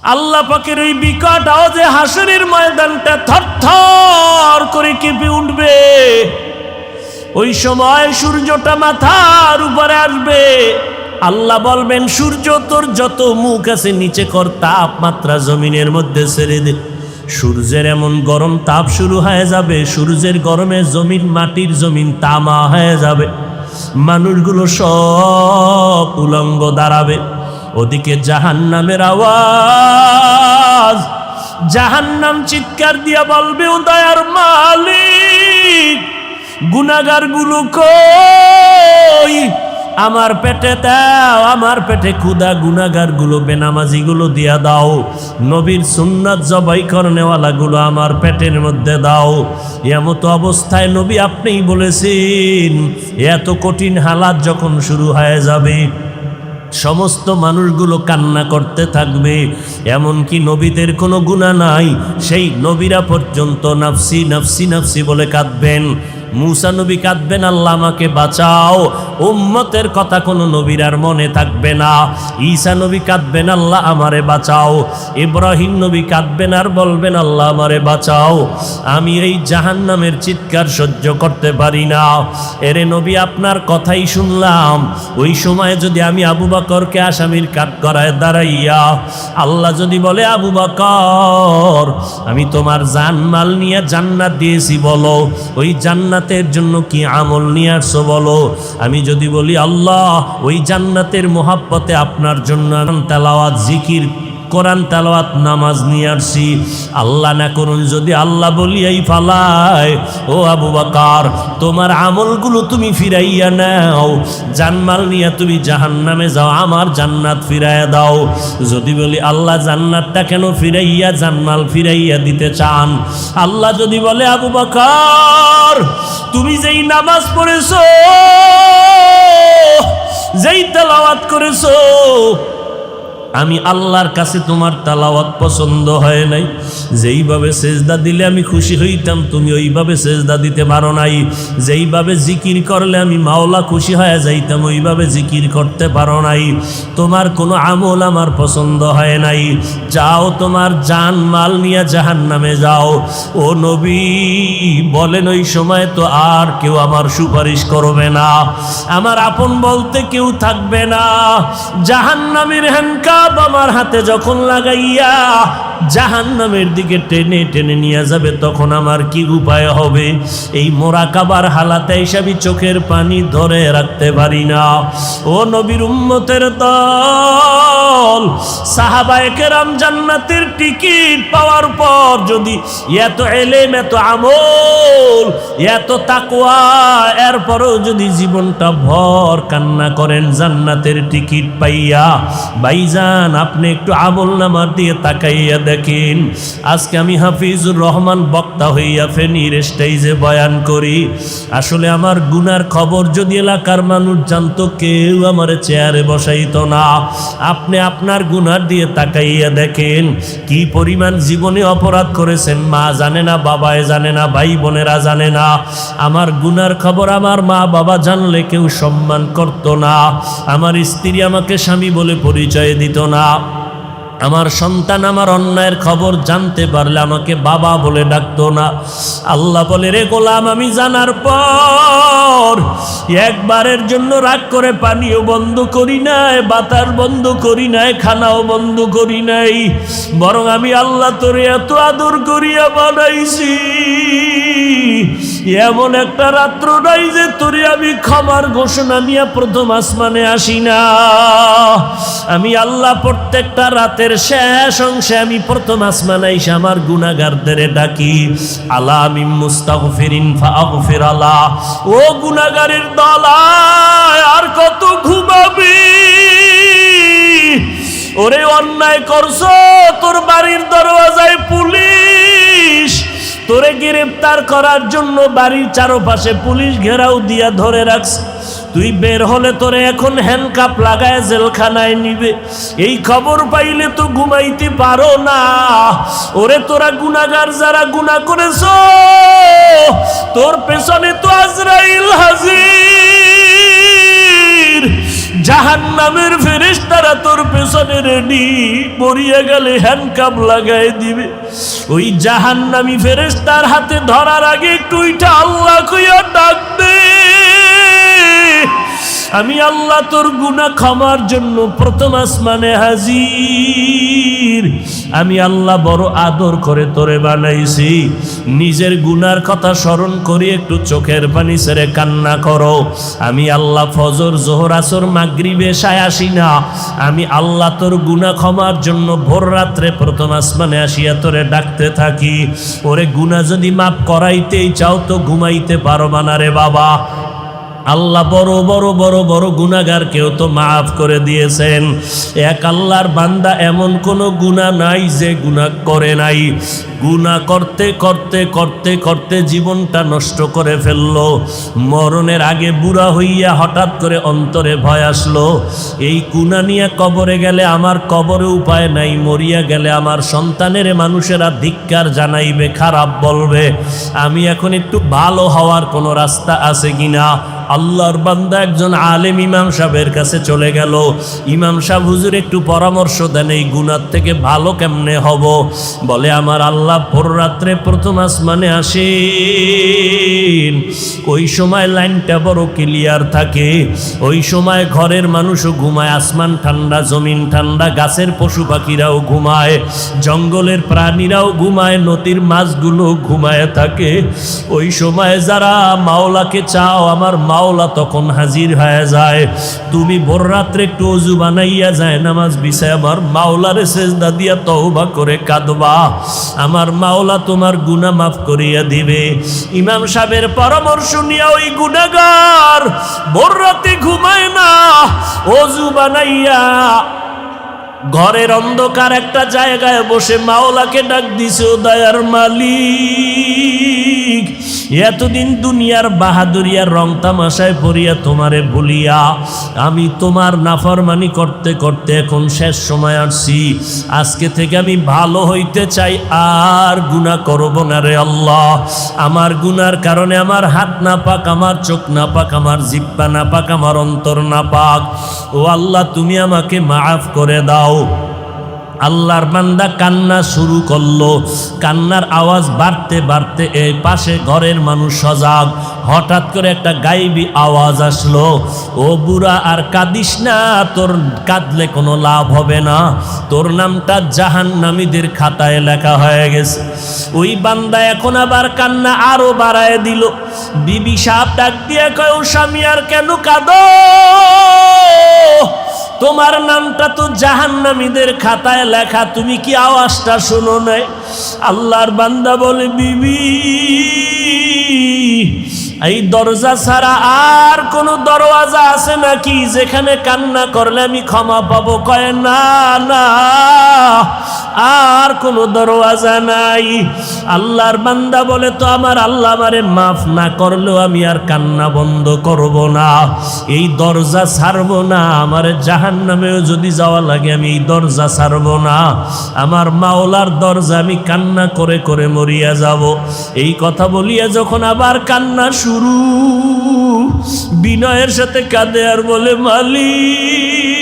আল্লাহ পাকের ওই বিকট আওয়াজে হাসরের ময়দানটা থরথর করে কেঁপে উঠবে। ওই সময় সূর্যটা মাথার উপরে আসবে। আল্লাহ বলবেন, সূর্য তোর যত মুখ আছে নিচে কর, তাপমাত্রা জমিনের মধ্যে ছেড়ে দে। সূর্যের এমন গরম তাপ শুরু হয়ে যাবে, সূর্যের গরমে জমিন, মাটির জমিন তামা হয়ে যাবে। মানুষগুলো সব উলঙ্গ দাঁড়াবে। ওদিকে জাহান্নামের আওয়াজ, জাহান্নাম চিৎকার দিয়া বলবে, ও দয়ার মালিক, গুনাহগার গুলো কই? আমার পেটে দাও, আমার পেটে ক্ষুধা, গুনাহগার গুলো, বেনামাজি গুলো দিয়া দাও। নবীর সুন্নাত জবাই করনেওয়ালা গুলো আমার পেটের মধ্যে দাও। এমতো অবস্থায় নবী আপনিই বলেছেন, এত কঠিন হালাত যখন শুরু হয়ে যাবে, সমস্ত মানুষগুলো কান্না করতে থাকবে। এমনকি নবীদের কোনো গুনাহ নাই, সেই নবীরা পর্যন্ত নাফসি নাফসি নাফসি বলে কাঁদবেন। মুসা নবী কাঁদবেন, আল্লাহ আমাকে বাঁচাও। উম্মতের কথা কোনো নবীর আর মনে থাকবে না। ঈসা নবী কাঁদবেন, আল্লাহ আমারে বাঁচাও। ইব্রাহিম নবী কাঁদবেন আর বলবেন, আল্লাহ আমারে বাঁচাও, আমি এই জাহান্নামের চিৎকার সহ্য করতে পারি না। এরে নবী, আপনার কথাই শুনলাম। ওই সময় যদি আমি আবু বকরকে আসামির কাঠগড়ায় দাঁড়াইয়া আল্লাহ যদি বলে, আবু বকর, আমি তোমার জানমাল নিয়ে জান্নাত দিয়েছি, বলো ওই জান্নাতের জন্য কি আমল নিয়ে আসছো বলো। আমি যদি বলি, আল্লাহ ওই জান্নাতের মোহাব্বতে আপনার জন্য তেলাওয়াত, জিকির, কোরআন তেলাওয়াত, নামাজ নিয়ে আসছি, আল্লাহ না করুন যদি আল্লাহ বলিয়াই ফালায়, ও আবু বকর, তোমার আমলগুলো তুমি ফিরাইয়া নাও, জানমাল নিয়ে তুমি জাহান্নামে যাও, আমার জান্নাত ফিরাইয়া দাও। যদি বলি, আল্লাহ জান্নাতটা কেন ফিরাইয়া, জানমাল ফিরাইয়া দিতে চান? আল্লাহ যদি বলে, আবু বকর, তুমি যেই নামাজ পড়েছো, যেই তেলাওয়াত করেছো, আমি আল্লাহর কাছে তোমার তেলাওয়াত পছন্দ হয় নাই। যেইভাবে সেজদা দিলে আমি খুশি হইতাম, তুমি ওইভাবে সেজদা দিতে পারো নাই। যেইভাবে জিকির করলে আমি মাওলা খুশি হয়ে যাইতাম, ওইভাবে জিকির করতে পারো নাই। তোমার কোনো আমল আমার পছন্দ হয় নাই। যাও, তোমার জান মাল নিয়ে জাহান্নামে যাও। ও নবী বলেন, ওই সময় তো আর কেউ আমার সুপারিশ করবে না, আমার আপন বলতে কেউ থাকবে না। জাহান্নামের হ্যান্ডকাপ আমার হাতে যখন লাগাইয়া জাহান্নামের দিকে টেনে টেনে নিয়ে যাবে, তখন আমার কি উপায় হবে? এই মোরাকাবার হালাতে হিসাবে চোখের পানি ধরে রাখতে পারি না। ও নবীর উম্মতের দল, সাহাবায়ে কেরাম জান্নাতের টিকিট পাওয়ার পর যদি এত এলেম, এত আমল, এত তাকওয়া, এরপরও যদি জীবনটা ভর কান্না করেন জান্নাতের টিকিট পাইয়া, ভাইজান আপনি একটু আমল নামার দিয়ে তাকাইয়া দেখেন। আজকে আমি হাফিজুর রহমান বক্তা হইয়া ফেনীর স্টেজে বয়ান করি। আসলে আমার গুনার খবর যদি এলাকার মানুষ জানতো, কেউ আমার চেয়ারে বসাইতো না। আপনি আপনার গুনার দিয়ে তাকাইয়া দেখেন, কি পরিমাণ জীবনে অপরাধ করেছেন। মা জানে না, বাবায় জানে না, ভাই বোনেরা জানে না। আমার গুনার খবর আমার মা বাবা জানলে কেউ সম্মান করতো না। আমার স্ত্রী আমাকে স্বামী বলে পরিচয় দিত না। আমার সন্তান আমার অন্যায়ের খবর জানতে পারলে আমাকে বাবা বলে ডাকতো না। আল্লাহ বলে, রে গোলাম, আমি জানার পর একবারের জন্য রাগ করে পানিও বন্ধ করি নাই, বাতাস বন্ধ করি নাই, খানাও বন্ধ করি নাই, বরং আমি আল্লাহ তোরে এত আদর করিয়া বানাইছি, এমন একটা রাত্র নাই যে তোরে আমি ক্ষমার ঘোষণা নিয়ে প্রথম আসমানে আসি না। আমি আল্লাহ প্রত্যেকটা রাতের শেষ অংশে আমি প্রথম আসমানে এসে আমার গুনাহগারদের ডাকি, আলা মিন মুস্তাগফিরিন ফাগফির আলা। ও গুনাহগারের দল, আর কত ঘুমাবি? ওরে অন্যায় করছো, তোর বাড়ির দরওয়াজায় পুলিশ, তোরে গ্রেফতার করার জন্য বাড়ির চারপাশে পুলিশ ঘেরাও দিয়া ধরে রাখছে। তুই বের হলে তোরে এখন হ্যান্ডকাপ লাগায় জেলখানায় নিবে। এই খবর পাইলে তো ঘুমাইতে পারো না। ওরে তোরা গুনাহগার যারা গুনাহ করেছো, তোর পেছনে তো আজরাইল হাজির। জাহান্নামের ফেরেশতারা তোর পেছনে রেডি, মরিয়া গেলে হ্যান্ডকাপ লাগাই দিবে। ওই জাহান্নামী ফেরেশতার হাতে ধরার আগে একটু উঠা আল্লাহ কইয়া ডাক দে। আমি আল্লাহ তোর গুনাহ ক্ষমার জন্য প্রথম আসমানে হাজির। আমি আল্লাহ বড় আদর করে তোরে বানাইছি। নিজের গুনার কথা স্মরণ করে একটু চোখের পানি ছেড়ে কান্না করো। আমি আল্লাহ ফজর, জোহর, আসর, মাগরিব, এশায় আসি না। আমি আল্লাহ তোর গুনাহ ক্ষমার জন্য ভোর রাত্রে প্রথম আসমানে আসিয়া তোরে ডাকতে থাকি। ওরে গুনাহ যদি মাফ করাইতেই চাও তো ঘুমাইতে পারবা না রে বাবা। আল্লাহ বড় বড় বড় বড় গুনাহগার কেউ তো মাফ করে দিয়েছেন। এক আল্লাহর বান্দা এমন কোনো গুনাহ নাই যে গুনাহ করে নাই। গুনাহ করতে করতে করতে করতে জীবনটা নষ্ট করে ফেললো। মরণের আগে বুড়া হইয়া হঠাৎ করে অন্তরে ভয় আসলো, এই গুনাহ নিয়ে কবরে গেলে আমার কবরে উপায় নাই, মরিয়া গেলে আমার সন্তানের মানুষেরা ধিক্কার জানাইবে, খারাপ বলবে। আমি এখন একটু ভালো হওয়ার কোনো রাস্তা আছে কিনা? আল্লাহর বান্দা একজন আলেম ইমাম সাহেবের কাছে চলে গেল। ইমাম সাহেব, হুজুর একটু পরামর্শ দেন, এই গুনাহ থেকে ভালো কেমনে হব? বলে আমার আল্লাহ ভোর রাত্রে প্রথম আসমানে আসেন। ওই সময় লাইনটা বড় ক্লিয়ার থাকে। ওই সময় ঘরের মানুষও ঘুমায়, আসমান ঠান্ডা, জমিন ঠান্ডা, গাছের পশু পাখিরাও ঘুমায়, জঙ্গলের প্রাণীরাও ঘুমায়, নদীর মাছগুলো ঘুমায় থাকে। ওই সময় যারা মাওলাকে চাও, আমার মাওলা তখন হাজির হয়ে যায়। তুমি ভোর রাত্রে একটু ওযু বানাইয়া যায় নামাজ বিছায় আমার মাওলারে সেজদা দিয়া তওবা করে কাঁদবা, আমার মাওলা তোমার গুনাহ মাফ করিয়া দিবে। ইমাম সাহেবের পরামর্শ নিয়ে ওই গুনাহগার ভোর রাতে ঘুমায় না, ওযু বানাইয়া ঘরের অন্ধকার একটা জায়গায় বসে মাওলাকে ডাক দিছে, ও দয়ার মালিক, এতদিন দুনিয়ার বাহাদুরিয়ার রং তামাশায় পড়িয়া তোমারে ভুলিয়া আমি তোমার নাফরমানি করতে করতে এখন শেষ সময় আসছি। আজকে থেকে আমি ভালো হইতে চাই, আর গুনাহ করব না রে আল্লাহ। আমার গুনার কারণে আমার হাত না পাক, আমার চোখ না পাক, আমার জিহ্বা না পাক, আমার অন্তর না পাক। ও আল্লাহ, তুমি আমাকে মাফ করে দাও। আল্লাহর বান্দা কান্না শুরু করলো। কান্নার আওয়াজ বাড়তে বাড়তে এই পাশে ঘরের মানুষ সজাগ। হঠাৎ করে একটা গায়েবী আওয়াজ আসলো, ও বুড়া আর কাঁদিস না, তোর কাঁদলে কোনো লাভ হবে না, তোর নামটা জাহান্নামীদের খাতায় লেখা হয়ে গেছে। ওই বান্দা এখন আবার কান্না আরো বাড়ায় দিল। বিবি সাহেব ডাক দিয়ে কয়, ও স্বামী আর কেন কাঁদো? তোমার নামটা তো জাহান্নামীদের খাতায় লেখা, তুমি কি আওয়াজটা শোনো নাই? আল্লাহর বান্দা বলে, বিবি, এই দরজা ছাড়া আর কোন দরওয়াজা আছে নাকি যেখানে কান্না করলে আমি ক্ষমা পাবো? কয়, না না, আর কোন দরওয়াজা নাই। আল্লাহর বান্দা বলে, তো আমার আল্লাহ আমারে মাফ না করলেও আমি আর কান্না বন্ধ করব না, এই দরজা ছাড়বো না, আমার জাহান্নামেও যদি যাওয়া লাগে আমি এই দরজা ছাড়বো না, আমার মাওলার দরজা আমি কান্না করে করে মরিয়া যাব। এই কথা বলিয়া যখন আবার কান্না শুরু, বিনয়ের সাথে কাঁদে আর বলে, মালিক,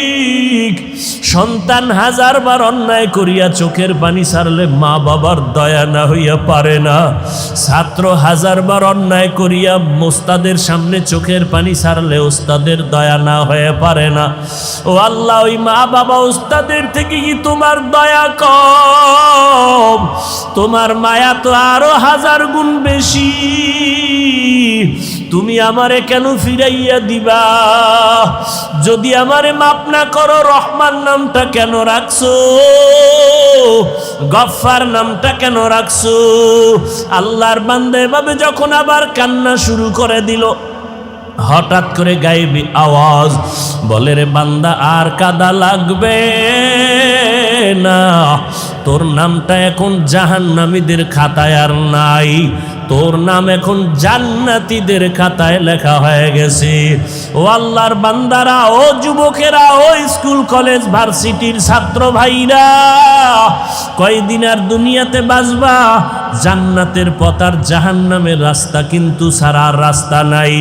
সন্তান হাজারবার অন্যায় করিয়া চোখের পানি ছাড়লে মা বাবার দয়া না হইয়া পারে না, ছাত্র হাজারবার অন্যায় করিয়া ওস্তাদের সামনে চোখের পানি ছাড়লে ওস্তাদের দয়া না হয়ে পারে না। ও আল্লাহ, ওই মা বাবা ওস্তাদের থেকে কি তোমার দয়া কম? তোমার মায়া তো আরো 1000 গুণ বেশি। তুমি আমারে কেন ফিরাইয়া দিবা? যদি আমারে মাফ না করো, রহমান নামটা কেন রাখছো? গফফার নামটা কেন রাখছো? আল্লাহর বান্দা এভাবে যখন আবার কান্না শুরু করে দিল, হঠাৎ করে গায়েবী আওয়াজ বলে, রে বান্দা, আর কাদা লাগবে না, তোর নামটা এখন জাহান্নামীদের খাতায় আর নাই, তোর নাম এখন জান্নাতীদের খাতায় লেখা হয়ে গেছে। ও আল্লাহর বান্দারা, ও যুবকেরা, ও স্কুল কলেজ ভার্সিটির ছাত্র ভাইরা, কয়দিন আর দুনিয়াতে বাঁচবা? জান্নাতের পথ আর জাহান্নামের রাস্তা কিন্তু ছাড়া আর রাস্তা নাই।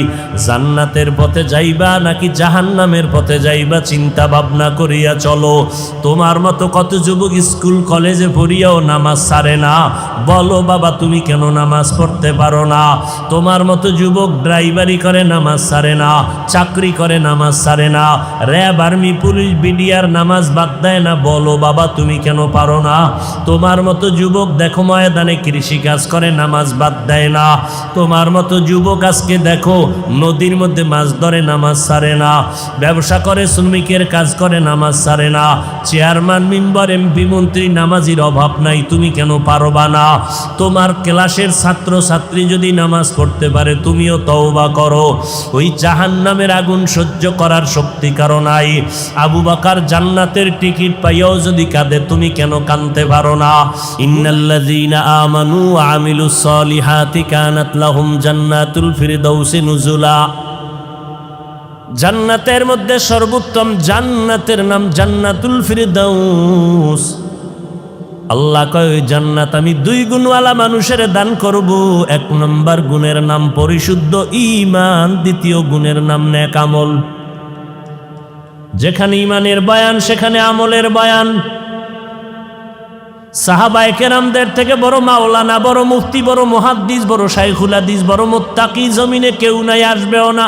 জান্নাতের পথে যাইবা নাকি জাহান্নামের পথে যাইবা চিন্তা ভাবনা করিয়া চলো। তোমার মতো কত যুবক স্কুল কলেজে পড়িয়াও নামাজ ছাড়ে না, বলো বাবা তুমি কেন নামাজ পড়তে পারো না? তোমার মতো যুবক ড্রাইভারি করে নামাজ ছাড়ে না, চাকরি করে নামাজ ছাড়ে না, র্যাব আর্মি পুলিশ বিডিআর নামাজ বাদ দেয় না, বলো বাবা তুমি কেন পারো না? তোমার মতো যুবক দেখো ময়দানে কৃষি কাজ করে নামাজ বাদ দেয় না। তোমার মতো যুবক আজকে দেখো নদীর মধ্যে মাছ ধরে নামাজ ছাড়ে না, ব্যবসা করে শ্রমিকের কাজ করে নামাজ ছাড়ে না। চেয়ারম্যান মেম্বার এমপি মন্ত্রী নামাজির অভাব নাই, তুমি কেন পারবা না? তোমার ক্লাসের ছাত্র ছাত্রী যদি নামাজ পড়তে পারে তুমিও তওবা করো। ওই জাহান্নামের আগুন সহ্য করার শক্তি কারো নাই। আবু বকর জান্নাতের টিকিট পাইয়াও যদি কাঁদে তুমি কেন কাঁদতে পারো না? ইন্নাল্লাযীনা আমানু ওয়া আমিলুস সালিহাতি কানাত লাহুম জান্নাতুল ফিরদাউসি নুজুলা। জান্নাতের মধ্যে সর্বোত্তম জান্নাতের নাম জান্নাতুল ফিরদাউস। আল্লাহ কয় ওই জান্নাত আমি 2 গুণওয়ালা মানুষের দান করব। 1 নম্বর গুণের নাম পরিশুদ্ধ ঈমান, দ্বিতীয় গুণের নাম নেক আমল। যেখানে ঈমানের বয়ান সেখানে আমলের বয়ান। সাহাবায়ে কেরামদের থেকে বড় মাওলানা, বড় মুফতি, বড় মুহাদ্দিস, বড় শাইখুল হাদিস, বড় মুত্তাকি জমিনে কেউ নাই, আসবেও না।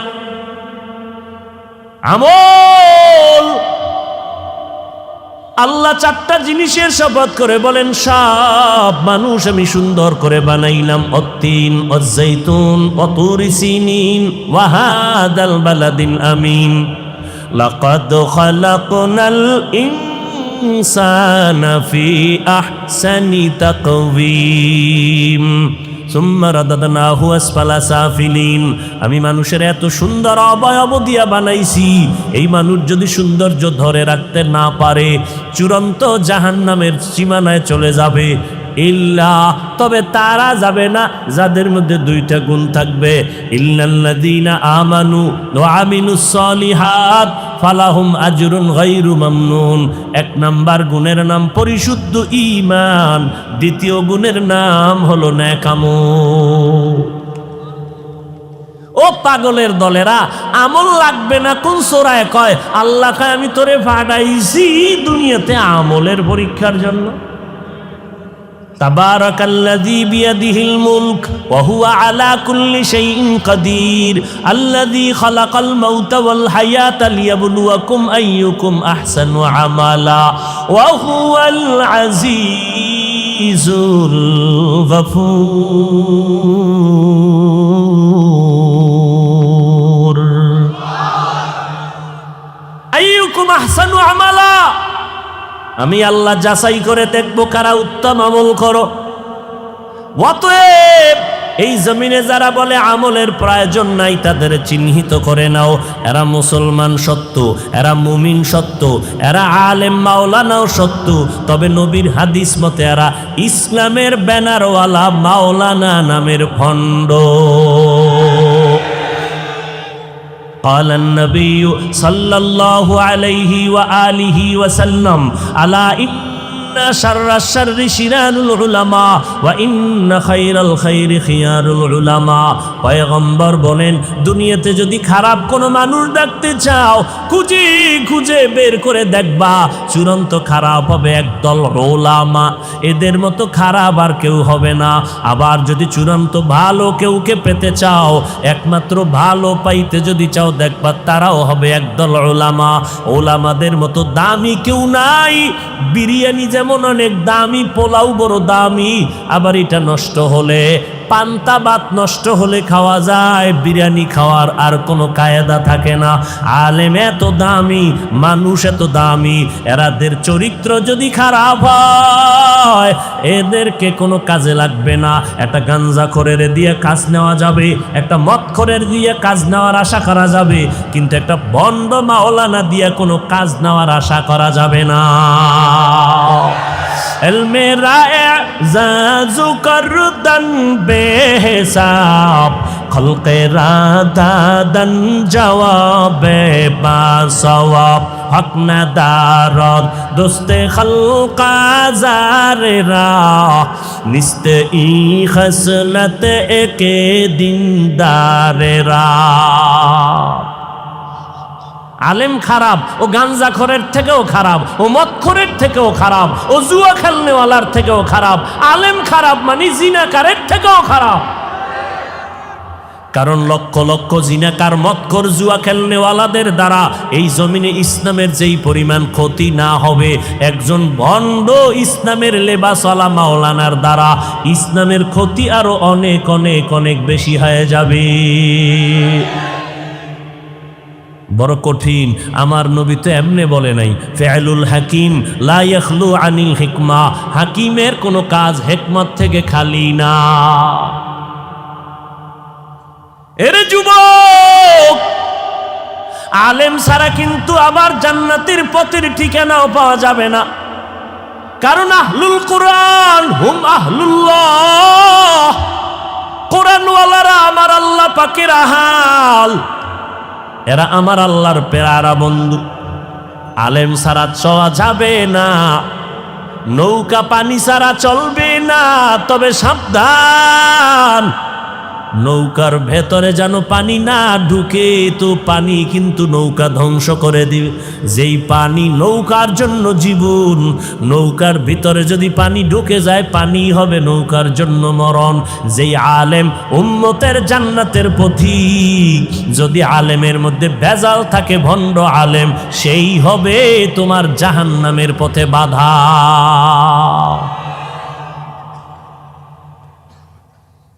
আমল আল্লাহ 4টা জিনিসের শপথ করে বলেন সব মানুষ আমি সুন্দর করে বানাইলাম। অত্তিন অজ্জাইতুন অতুরি সিনিন ওয়া হাদাল বালাদিল আমিন লাকাদ খালাকনাল ইনসানা ফি আহসানি তাকওয়িম সুম্মা রাদাদনাহু আসফালা সাফিলিন। আমি মানুষের এত সুন্দর অবয়ব দিয়া বানাইছি, এই মানুষ যদি সৌন্দর্য ধরে রাখতে না পারে চূড়ান্ত জাহান্নামের সীমানায় চলে যাবে। ইল্লা তবে তারা যাবে না যাদের মধ্যে 2টা গুণ থাকবে। ইল্লাল্লাযীনা আমানু ওয়া আমিলুস সালিহাত ফালাহুম আজরুন গায়রু মামনুন। 1 নাম্বার গুণের নাম পরিশুদ্ধ ঈমান, দ্বিতীয় গুণের নাম হলো নেক আমল। ও পাগলের দলেরা, আমল লাগবে না কোন সূরায় কয়? আল্লাহ কয় আমি তোরে পাঠাইছি দুনিয়াতে আমলের পরীক্ষার জন্য। তাবারাকাল্লাযী বিয়াদিহিল মুলক ওয়া হুয়া আলা কুল্লি শাইইন কাদির আল্লাযী খালাকাল মাউতা ওয়াল হায়াতা লিয়াবলুয়াকুম আইয়ুকুম আহসানু আমালা ওয়া হুয়াল আজিজুল গফুর। আইয়ুকুম আহসানু আমালা, আমি আল্লাহ যাচাই করে দেখবো কারা উত্তম আমল করো। অতএব এই জমিনে যারা বলে আমলের প্রয়োজন নাই তাদের চিহ্নিত করে নাও। এরা মুসলমান সত্য, এরা মুমিন সত্য, এরা আলেম মাওলানাও সত্য, তবে নবীর হাদিস মতে এরা ইসলামের ব্যানারওয়ালা মাওলানা নামের ভণ্ড। قال النبي صلى الله عليه وآله وسلم ألا إن شر الشر شرار العلماء وإن خير الخير خيار العلماء। পয়গম্বর বলেন দুনিয়াতে যদি খারাপ কোনো মানুষ দেখতে চাও খুঁজে খুঁজে বের করে দেখবা চূড়ান্ত খারাপ হবে একদল উলামা, এদের মতো খারাপ আর কেউ হবে না। আবার যদি চূড়ান্ত ভালো কেউকে পেতে চাও, একমাত্র ভালো পাইতে যদি চাও দেখবা তারাও হবে একদল উলামা। উলামাদের মতো দামি কেউ নাই। বিরিয়ানি যেমন অনেক দামি, পোলাও বড় দামি, আবার এটা নষ্ট হলে পান্তা ভাত নষ্ট হলে খাওয়া যায়, বিরিয়ানি খাওয়ার আর কোনো কায়দা থাকে না। আলেম এত দামি, মানুষ এত দামি, এরাদের চরিত্র যদি খারাপ হয় এদেরকে কোনো কাজে লাগবে না। একটা গাঞ্জাখোরের দিয়ে কাজ নেওয়া যাবে, একটা মদখোরের দিয়ে কাজ নেওয়ার আশা করা যাবে, কিন্তু একটা বন্ড মাওলানা দিয়ে কোনো কাজ নেওয়ার আশা করা যাবে না। इल्मे राए जाजु करदन बेहिसाब खल्क़े रादादन जवाब बासवाब হক না দারদ দোস্তে খলকা জারেরা নিস্তে ই খসলত একে দিনদারেরা। আলেম খারাপ, ও গাঞ্জাখোরের থেকেও খারাপ, ও মদখোরের থেকেও খারাপ, ও জুয়া খেলনেওয়ালার থেকেও খারাপ। আলেম খারাপ মানে জিনাকারের থেকেও খারাপ। কারণ লক্ষ লক্ষ জিনাকার, মদখোর, জুয়া খেলনেওয়ালাদের দ্বারা এই জমিনে ইসলামের যেই পরিমাণ ক্ষতি না হবে, একজন ভণ্ড ইসলামের লেবাসওয়ালা মাওলানার দ্বারা ইসলামের ক্ষতি আরো অনেক অনেক অনেক বেশি হয়ে যাবে। বড় কঠিন। আমার নবী তো এমনে বলে নাই, ফেলুল হাকিম লা ইয়াখলু আনিল হিকমা, হাকিমের কোনো কাজ হিকমত থেকে খালি না। এরে যুবক, আলেম ছাড়া কিন্তু আবার জান্নাতের পথের ঠিকানাও পাওয়া যাবে না। কারণ আহলুল কোরআন হুম আহলুল্লাহ, কোরআনওয়ালারা আমার আল্লাহ পাকের আহাল, এরা আমার আল্লাহর পেয়ারা বন্ধু। আলেম ছাড়া চলা যাবে না, নৌকা পানি ছাড়া চলবে না। তবে সাবধান, নৌকার ভেতরে যেন পানি না ঢুকে, তো পানি কিন্তু নৌকা ধ্বংস করে দিবে। যেই পানি নৌকার জন্য জীবন, নৌকার ভিতরে যদি পানি ঢুকে যায়, পানি হবে নৌকার জন্য মরণ। যেই আলেম উম্মতের জান্নাতের পথিক, যদি আলেমের মধ্যে ভেজাল থাকে, ভণ্ড আলেম, সেই হবে তোমার জাহান্নামের পথে বাধা।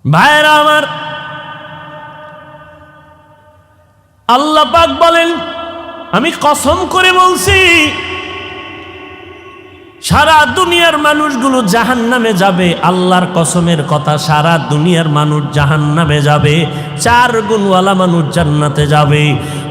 ভাইরা আমার, আল্লাহ পাক বলেন, আমি কসম করে বলছি, সারা দুনিয়ার মানুষগুলো জাহান্নামে যাবে। আল্লাহর কসমের কথা, সারা দুনিয়ার মানুষ জাহান্নামে যাবে, 4 গুণওয়ালা মানুষ জান্নাতে যাবে।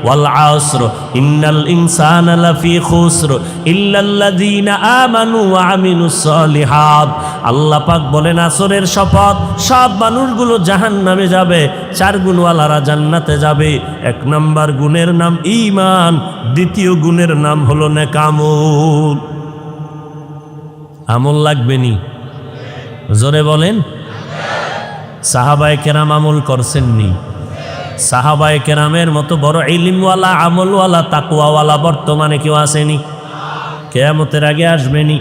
ওয়াল আসর ইন্নাল ইনসানা লাফি খুসর ইল্লাল্লাযীনা আমানু ওয়া আমিলুস সালিহাত। আল্লাহ পাক বলেন, আসরের শপথ, সব মানুষগুলো জাহান্নামে যাবে, 4 গুণওয়ালারা জান্নাতে যাবে। 1 নম্বর গুণের নাম ঈমান, দ্বিতীয় গুণের নাম হলো নেকামল। আমল লাগবে নি? জোরে বলেন। সাহাবায়ে কেরাম আমল করছেননি? সাহাবায়ে কেরামের মতো বড় ইলমওয়ালা, আমলওয়ালা, তাকওয়াওয়ালা বর্তমানে কেউ আসেনি? কিয়ামতের আগে আসবেনি?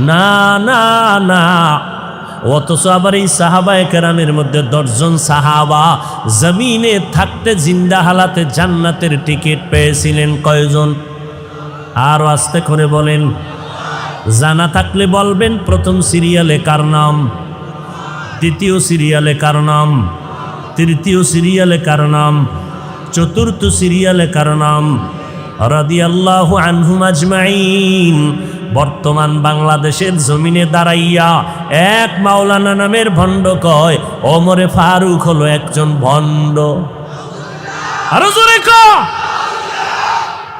না না না। অথচ আবার এই সাহাবায়ে কেরামের মধ্যে 10 জন সাহাবা জমিনে থাকতে জিন্দা হালাতে জান্নাতের টিকিট পেয়েছিলেন। কয়জন? আরো আস্তে করে বলেন, জানা থাকলে বলবেন। প্রথম সিরিয়ালে কার নাম? দ্বিতীয় সিরিয়ালে কার নাম? তৃতীয় সিরিয়ালে কার নাম? চতুর্থ সিরিয়ালে কার নাম? রাদিয়াল্লাহু আনহুম আজমাইন। বর্তমান বাংলাদেশের জমিনে দাঁড়াইয়া এক মাওলানা নামের ভণ্ড কয়, ওমরে ফারুক হলো একজন ভণ্ড। আরো জোরে কও,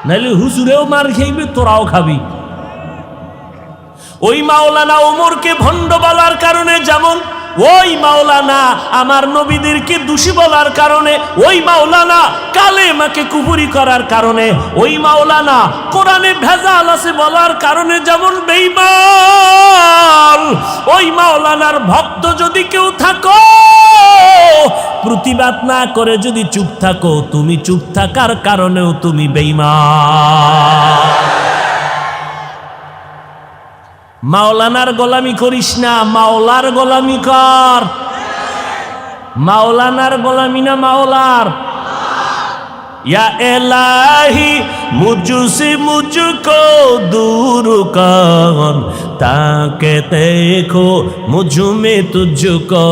নাইলে হুজুরেও মার খাইবে, তোরাও খাবি। ওই মাওলানা ওমরকে ভণ্ড বলার কারণে, যেমন ওই মাওলানা আমার নবীদেরকে দোষী বলার কারণে, ওই মাওলানা কালেমাকে কুফরি করার কারণে, ওই মাওলানা কোরআনে ভেজাল আছে বলার কারণে যেমন বেঈমান, ওই মাওলানার ভক্ত যদি কেউ থাকো, প্রতিবাদ না করে যদি চুপ থাকো, তুমি চুপ থাকার কারণেও তুমি বেঈমান। মাওলানার গোলামি করিস না, মাওলার গোলামি কর। মাওলানার গোলামি না মাওলার। या इलाही मुझसे मुझको दूर कर ताके देखो मुझ में तुझको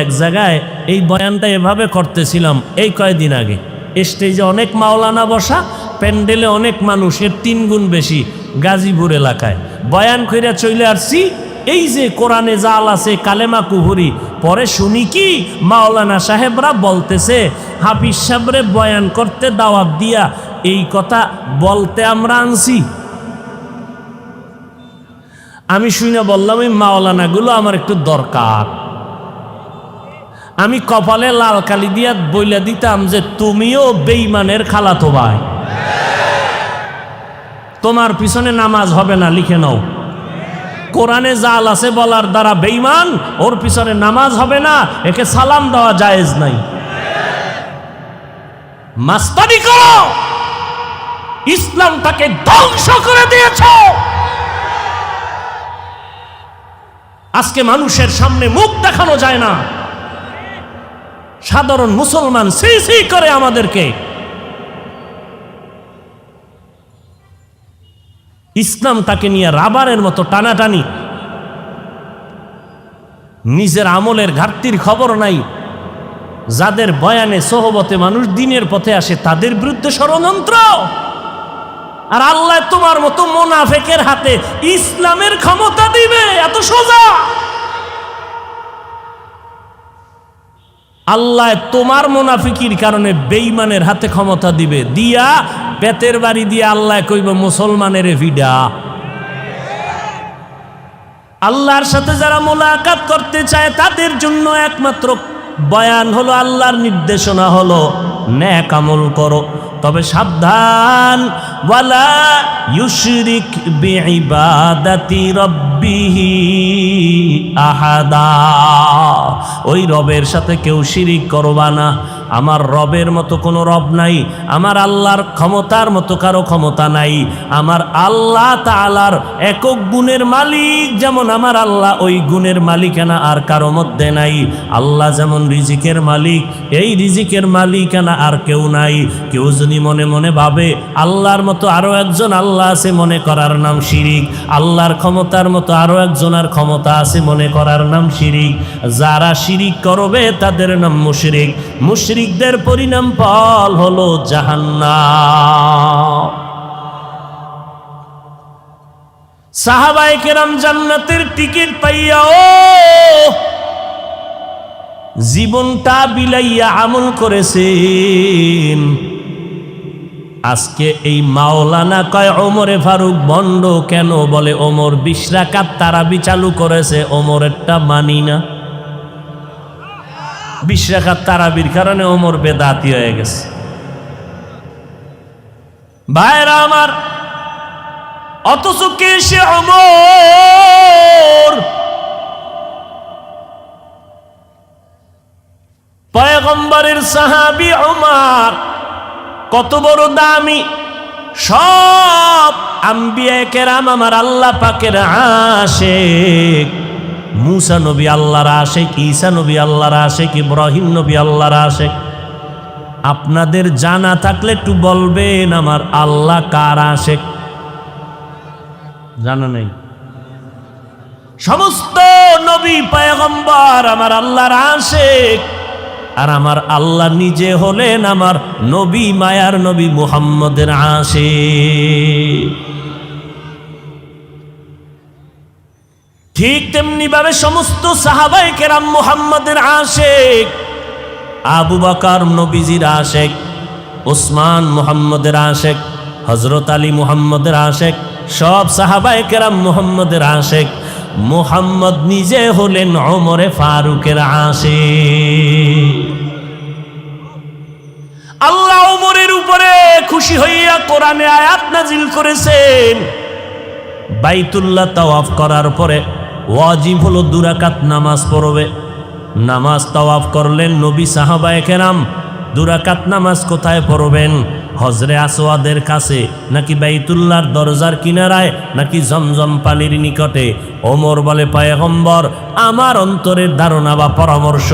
এক জায়গায় এই বয়ানটা এভাবে করতেছিলাম এই কয়েকদিন আগে। স্টেজে অনেক মাওলানা বসা, প্যান্ডেলে অনেক মানুষের 3 গুণ বেশি। গাজীপুর এলাকায় বয়ান কইরা চলে আসছি। এই যে কোরআনে জাল আছে কালেমা কুহুরি, পরে শুনি কি মাওলানা সাহেবরা বলতেছে হাফিজ সাহেবরে বয়ান করতে দাওয়াত দিয়া এই কথা বলতে আমরা আনছি। আমি শুনে বললাম এই মাওলানাগুলো আমার একটু দরকার। আমি কপালে লাল কালি দিয়া বইলা দিতাম যে তুমিও বেঈমানের খালাতো ভাই। তোমার পিছনে নামাজ হবে না, লিখে নাও। কোরআনে জাল আছে বলার দ্বারা বেঈমান, ওর পিছনে নামাজ হবে না, একে সালাম দেওয়া জায়েজ নাই। মাস্তানি করো, ইসলামটাকে ধ্বংস করে দিয়েছ। আজকে মানুষের সামনে মুখ দেখানো যায় না, সাধারণ মুসলমান সি সি করে আমাদেরকে। ইসলামটাকে নিয়ে রাবারের মতো টানাটানি, নিজের আমলের ঘাটতির খবর নাই। যাদের বয়ানে সোহবতে মানুষ দিনের পথে আসে তাদের বিরুদ্ধে ষড়যন্ত্র। আর আল্লাহ তোমার মতো মুনাফিকের হাতে ইসলামের ক্ষমতা দিবে, এত সোজা। আল্লাহ তোমার মুনাফিকির কারণে বেঈমানের হাতে ক্ষমতা দিবে, দিয়া পেটের বাড়ি দিয়ে আল্লাহ কইব মুসলমানের ভিডা। আল্লাহর সাথে যারা মোলাকাত করতে চায় তাদের জন্য একমাত্র বয়ান হলো, আল্লাহর নির্দেশনা হলো নেক আমল করো, তবে সাবধান, ওয়ালা ইউশরিক বিইবাদাতি রাব্বিহি আহাদা। ওই রবের সাথে কেউ শিরিক করবা না। আমার রবের মতো কোনো রব নাই, আমার আল্লাহর ক্ষমতার মতো কারো ক্ষমতা নাই। আমার আল্লাহ তাআলার একক গুণের মালিক, যেমন আমার আল্লাহ ওই গুণের মালিকানা আর কারো মধ্যে নাই। আল্লাহ যেমন রিজিকের মালিক, এই রিজিকের মালিকানা আর কেউ নাই। কেউ যদি মনে মনে ভাবে আল্লাহর মতো আরো একজন আল্লাহ আছে, মনে করার নাম শিরিক। আল্লাহর ক্ষমতার মতো আরো একজনের ক্ষমতা আছে, মনে করার নাম শিরিক। যারা শিরিক করবে তাদের নাম মুশরিক। মুশরিকদের পরিণাম ফল হলো জাহান্নাম। সাহাবায়ে কেরাম জান্নাতের টিকিট পাইয়াও জীবনটা বিলাইয়া আমল করেছেন। আজকে এই মাওলানা কয় ওমরে ফারুক ভণ্ড কেন? বলে ওমর 20 রাকাত তারাবি চালু করেছে, ওমরেরটা মানি না। 20 রাকাত তারাবির কারণে ওমর বেদাতি হয়ে গেছে। ভাইরা আমার, অথচ কে সে ওমর? পয়গম্বরের সাহাবী ওমর, কত বড় দামি। সব আম্বিয়া কেরাম আমার আল্লাহ পাকের আশিক। মুসা নবী আল্লাহর আশিক, ঈসা নবী আল্লাহর আশিক, ইব্রাহিম নবী আল্লাহর আশিক। আপনাদের জানা থাকলে একটু বলবেন আমার আল্লাহ কার আশিক? জানা নেই? সমস্ত নবী পয়গম্বর আমার আল্লাহর আশিক। আর আমার আল্লাহ নিজে হলেন আমার নবী, মায়ার নবী মুহাম্মদের আশিক। ঠিক তেমনি ভাবে সমস্ত সাহাবায়ে কেরাম মুহাম্মদের আশিক। আবু বকর নবীজির আশিক, ওসমান মুহাম্মদের আশিক, হযরত আলী মুহাম্মদের আশিক, সব সাহাবায়ে কেরাম মুহাম্মদের আশিক। মুহাম্মদ নিজে হলেন ওমরে ফারুকের আশিক। আল্লাহ ওমরের উপরে খুশি হইয়া কোরআনে আয়াত নাজিল করেছেন। বাইতুল্লাহ তাওয়াফ করার পরে ওয়াজিব হলো 2 রাকাত নামাজ পড়বে। নামাজ তাওয়াফ করলেন নবী, সাহাবায়ে কেরাম 2 রাকাত নামাজ কোথায় পড়বেন? হজরে আসওয়াদের কাছে, নাকি বাইতুল্লাহর দরজার কিনারায়, নাকি জমজম পানির নিকটে? ওমর বলে, পয়গম্বর আমার অন্তরের ধারণা বা পরামর্শ,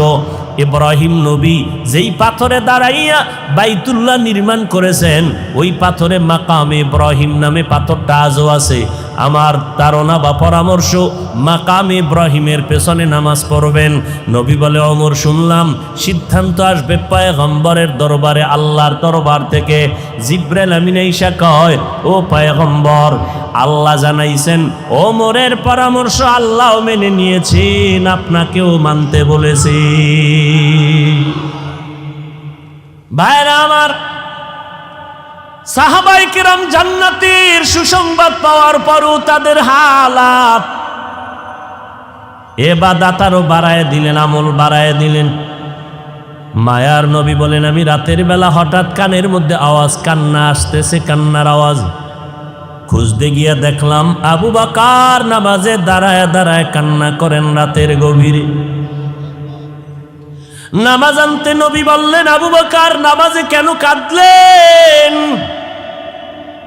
ইব্রাহিম নবী যেই পাথরে দাঁড়াইয়া বাইতুল্লাহ নির্মাণ করেছেন, ওই পাথরে মাকামে ইব্রাহিম নামে পাথরটা আজও আছে। আমার ধারণা বা পরামর্শ, মাকামে ইব্রাহিমের পেছনে নামাজ পড়বেন। নবী বলে, ওমর শুনলাম সিদ্ধান্ত আসবে পয়গম্বরের দরবারে, আল্লাহর দরবার থেকে। জিবরাইল আমিন আইসা কয়, ও পয়গম্বর, আল্লাহ জানাইছেন ওমরের পরামর্শ আল্লাহ মেনে নিয়েছেন, আপনাকেও মানতে বলেছি। ভাইরা আমার, সাহাবায়ে কেরাম জান্নাতের সুসংবাদ পাওয়ার পরও তাদের হালাত, ইবাদত আরো বাড়ায় দিলেন, আমল বাড়ায় দিলেন। মায়ার নবী বলেন, আমি রাতের বেলা হঠাৎ কানের মধ্যে আওয়াজ, কান্না আসতেছে, কান্নার আওয়াজ। খুঁজতে গিয়া দেখলাম আবু বকর নামাজে দাঁড়ায় দাঁড়ায় কান্না করেন রাতের গভীরে। নামাজ আনতে নবী বললেন, আবু বকর নামাজে কেন কাঁদলেন?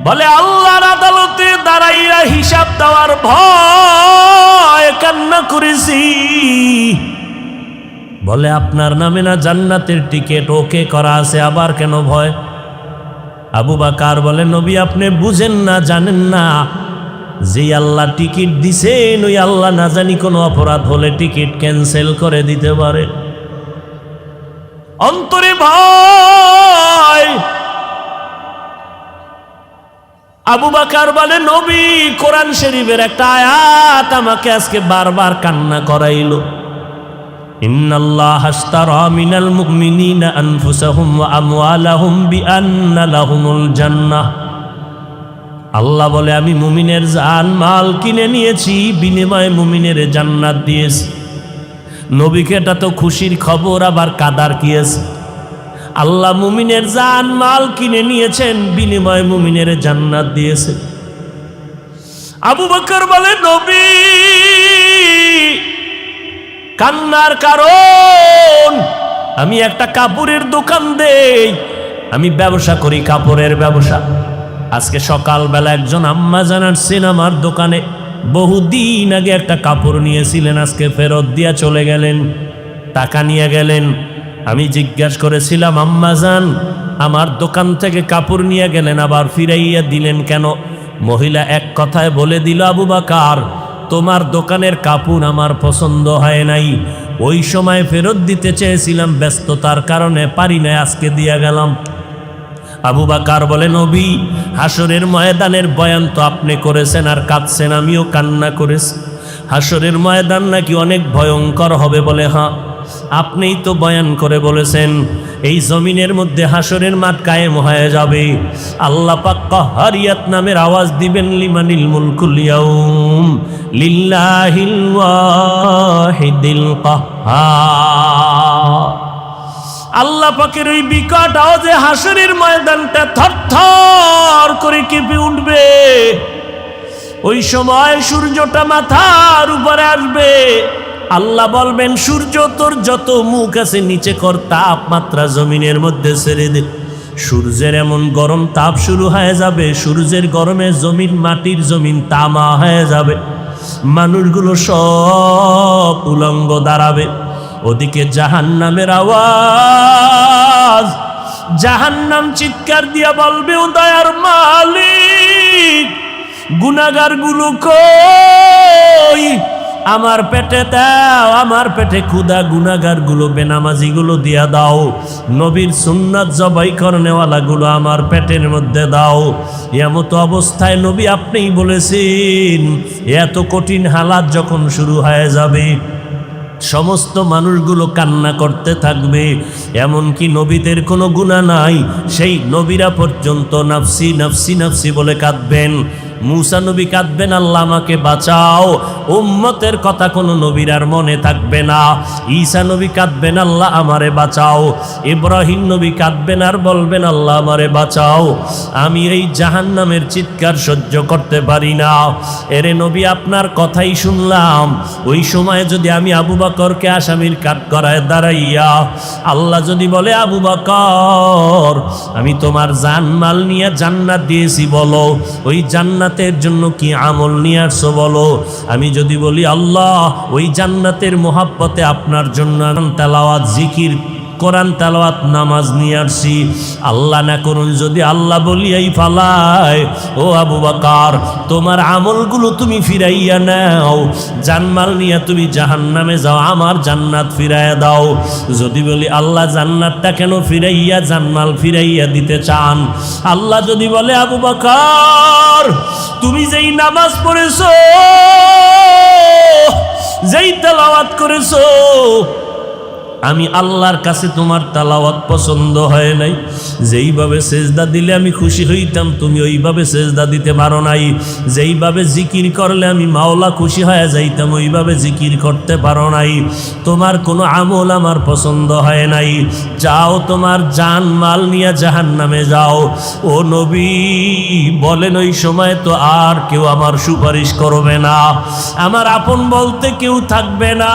বলে, আল্লাহর আদালতে দাঁড়াইয়া হিসাব দেওয়ার ভয় কান্না করেছি। বলে, আপনার নামে না জান্নাতের টিকিট ওকে করা আছে, আবার কেন ভয়? আবু বকর বলে, নবী আপনি বুঝেন না, জানেন না, যে আল্লাহ টিকিট দিছেন ওই আল্লাহ না জানি কোনো অপরাধ হলে টিকিট ক্যান্সেল করে দিতে পারে। অন্তরে ভয়। আবু বকর বলে, নবী কোরআন শরীফের একটা আয়াত আমাকে আজকে বারবার কান্না করাইলো। ইন্নাল্লাহা আশতারা মিনাল মুমিনিনা আনফুসাহুম ওয়া আমওয়ালাহুম বিআন্না লাহুমুল জান্নাহ। আল্লাহ বলে, আমি মুমিনের জান মাল কিনে নিয়েছি, বিনিময়ে মুমিনের জান্নাত দিয়েছি। নবীকে এটা তো খুশির খবর, আবার কাদার কি আছে? আল্লাহ মুমিনের জান মাল কিনে নিয়েছেন, বিনিময়ে মুমিনের জান্নাত দিয়েছে। আবু বকর বলে, নবী কান্নার কারণ, আমি একটা কাপড়ের দোকান দেই, আমি ব্যবসা করি, কাপড়ের ব্যবসা। আজকে সকালবেলা একজন আম্মা জানাচ্ছেন আমার দোকানে বহুদিন আগে একটা কাপড় নিয়েছিলেন, আজকে ফেরত দিয়া চলে গেলেন, টাকা নিয়ে গেলেন। আমি জিজ্ঞাসা করেছিলাম, আম্মা জান আমার দোকান থেকে কাপড় নিয়ে গেলেন, আবার ফিরাইয়া দিলেন কেন? মহিলা এক কথায় বলে দিল, আবু বকর তোমার দোকানের কাপড় আমার পছন্দ হয় নাই, ওই সময় ফেরত দিতে চেয়েছিলাম, ব্যস্ততার কারণে পারি না, আজকে দিয়া গেলাম। আবু বকর বলে, নবী হাসরের ময়দানের বয়ান তো আপনি করেছেন আর কাঁদছেন, আমিও কান্না করেছি। হাসরের ময়দান নাকি অনেক ভয়ঙ্কর হবে। বলে, হ্যাঁ আপনিই তো বয়ান করে বলেছেন এই জমিনের মধ্যে হাসরের মাঠ কায়েম হয়ে যাবে। আল্লাহ পাক কাহ্হারিয়াত নামের আওয়াজ দিবেন, লিমানিল মুলকুল ইয়াউম লিল্লাহিল ওয়াহিদিল কাহ্হার। আল্লাহ পাকের ওই বিকট আওয়াজে হাসরের ময়দানটা থরথর করে কেঁপে উঠবে। ওই সময় সূর্যটা মাথার উপরে আসবে। আল্লাহ বলবেন, সূর্য তোর যত মুখ আছে নিচে কর, তাপমাত্রা জমিনের মধ্যে ছেড়ে দে। সূর্যের এমন গরম তাপ শুরু হয়ে যাবে, সূর্যের গরমে জমিন, মাটির জমিন তামা হয়ে যাবে। মানুষগুলো সব উলঙ্গ দাঁড়াবে। ওদিকে জাহান্নামের আওয়াজ, জাহান্নাম চিৎকার দিয়া বলবে, ও দয়ার মালিক গুনাহগার গুলো কই? আমার পেটে দাও, আমার পেটে ক্ষুধা, গুনাহগার গুলো বেনামাজি গুলো দিয়া দাও, নবীর সুন্নাত জবাই করনেওয়ালা গুলো আমার পেটের মধ্যে দাও। এমতো অবস্থায় নবী আপনিই বলেছেন, এত কঠিন হালাত যখন শুরু হয়ে যাবে, সমস্ত মানুষগুলো কান্না করতে থাকবে। এমনকি নবীদের কোনো গুনাহ নাই, সেই নবীরা পর্যন্ত নাফসি নাফসি নাফসি বলে কাঁদবেন। মুসা নবী কাঁদবেন, আল্লাহ আমাকে বাঁচাও, উম্মতের কথা কোনো নবীর আর মনে থাকবে না। ঈসা নবী কাঁদবেন, আল্লাহ আমারে বাঁচাও। ইব্রাহিম নবী কাঁদবেন আর বলবেন, আল্লাহ আমারে বাঁচাও, আমি এই জাহান্নামের চিৎকার সহ্য করতে পারি না। এরে নবী আপনার কথাই শুনলাম, ওই সময় যদি আমি আবু বকরকে আসামির কাঠগড়ায় দাঁড়াইয়া আল্লাহ যদি বলে, আবু বকর আমি তোমার জানমাল নিয়ে জান্নাত দিয়েছি, বলো ওই জান্নাতের জন্য কি আমল নিয়ে আসছো বলো। আমি যদি বলি, আল্লাহ ওই জান্নাতের মোহাব্বতে আপনার জন্য তেলাওয়াত, জিকির, কোরআন তেলাওয়াত, নামাজ নিয়ে আসছি, আল্লাহ না করুন যদি আল্লাহ বলিয়াই ফালায়, ও আবু বকর তোমার আমলগুলো তুমি ফিরাইয়া নাও, জানমাল নিয়ে তুমি জাহান্নামে যাও, আমার জান্নাত ফিরাইয়া দাও। যদি বলি, আল্লাহ জান্নাতটা কেন ফিরাইয়া, জানমাল ফিরাইয়া দিতে চান, আল্লাহ যদি বলে, আবু বকর তুমি যেই নামাজ পড়েছো, যেই তেলাওয়াত করেছো, আমি আল্লাহর কাছে তোমার তেলাওয়াত পছন্দ হয় নাই, যেইভাবে সেজদা দিলে আমি খুশি হইতাম তুমি ওইভাবে সেজদা দিতে পারো নাই, যেইভাবে জিকির করলে আমি মাওলা খুশি হয়ে যাইতাম ওইভাবে জিকির করতে পারো নাই, তোমার কোনো আমল আমার পছন্দ হয় নাই, যাও তোমার জান মাল নিয়ে জাহান্নামে যাও। ও নবী বলেন ওই সময় তো আর কেউ আমার সুপারিশ করবে না, আমার আপন বলতে কেউ থাকবে না।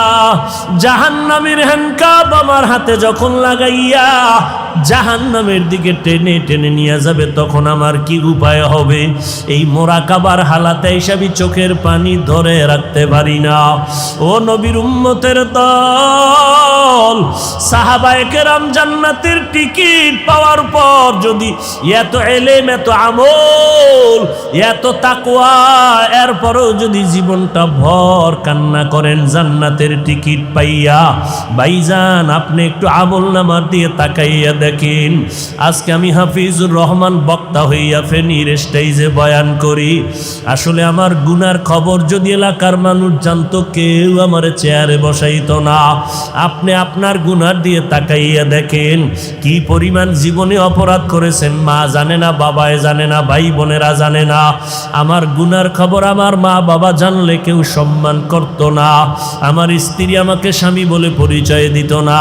জাহান্নামের হ্যান্ডকাপ আমার হাতে যখন লাগাইয়া জাহান্নামের দিকে টেনে টেনে নিয়ে যাবে তখন আমার কি উপায় হবে? এই মোরাকাবার হালাতে হিসাবে চোখের পানি ধরে রাখতে পারি না। ও নবীর উম্মতের দল, সাহাবায়ে কেরাম জান্নাতের টিকিট পাওয়ার পর যদি এত এলেম, এত আমল, এত তাকওয়া, এরপরও যদি জীবনটা ভর কান্না করেন জান্নাতের টিকিট পাইয়া, ভাইজান আপনি একটু আমল নামার দিয়ে তাকাইয়া দেখেন। আজকে আমি হাফিজুর রহমান বক্তা হইয়া ফেনীর স্টেজে বয়ান করি, আসলে আমার গুনার খবর যদি এলাকার মানুষ জানতো কেউ আমার চেয়ারে বসাইতো না। আপনি আপনার গুনার দিয়ে তাকাইয়া দেখেন কি পরিমাণ জীবনে অপরাধ করেছেন, মা জানে না, বাবায় জানে না, ভাই বোনেরা জানে না। আমার গুনার খবর আমার মা বাবা জানলে কেউ সম্মান করত না, আমার স্ত্রী আমাকে স্বামী বলে পরিচয় দিত না,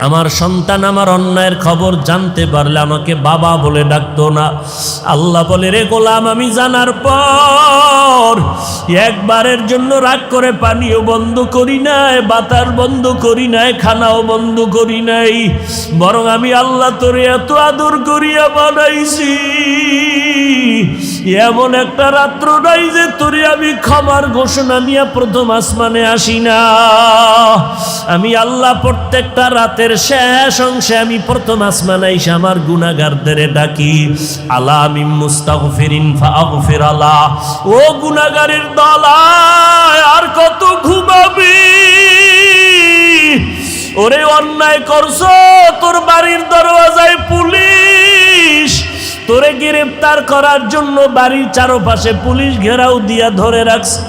আমার সন্তান আমার অন্যায়ের খবর জানতে পারলে আমাকে বাবা বলে ডাকতো না। আল্লাহ বলে রে গোলাম, আমি জানার পর একবারের জন্য রাগ করে পানিও বন্ধ করি নাই, বাতার বন্ধ করি নাই, খানাও বন্ধ করি নাই, বরং আমি আল্লাহ তোরে এত আদর করিয়া বানাইছি, এমন একটা রাত্র নাই যে তোরে আমি ক্ষমার ঘোষণা নিয়ে প্রথম আসমানে আসি না। আমি আল্লাহ প্রত্যেকটা রাতের শেষ অংশে আমি প্রথম আসমানে এসে আমার গুনাহগারদের ডাকি, আলা মিন মুস্তাগফিরিন ফাগফির আলা। ও গুনাহগারের দল, আর কত ঘুমাবি? ওরে অন্যায় করছো, তোর বাড়ির দরওয়াজায় পুলিশ, তোরে গ্রেফতার করার জন্য বাড়ির চারপাশে পুলিশ ঘেরাও দিয়া ধরে রাখছে,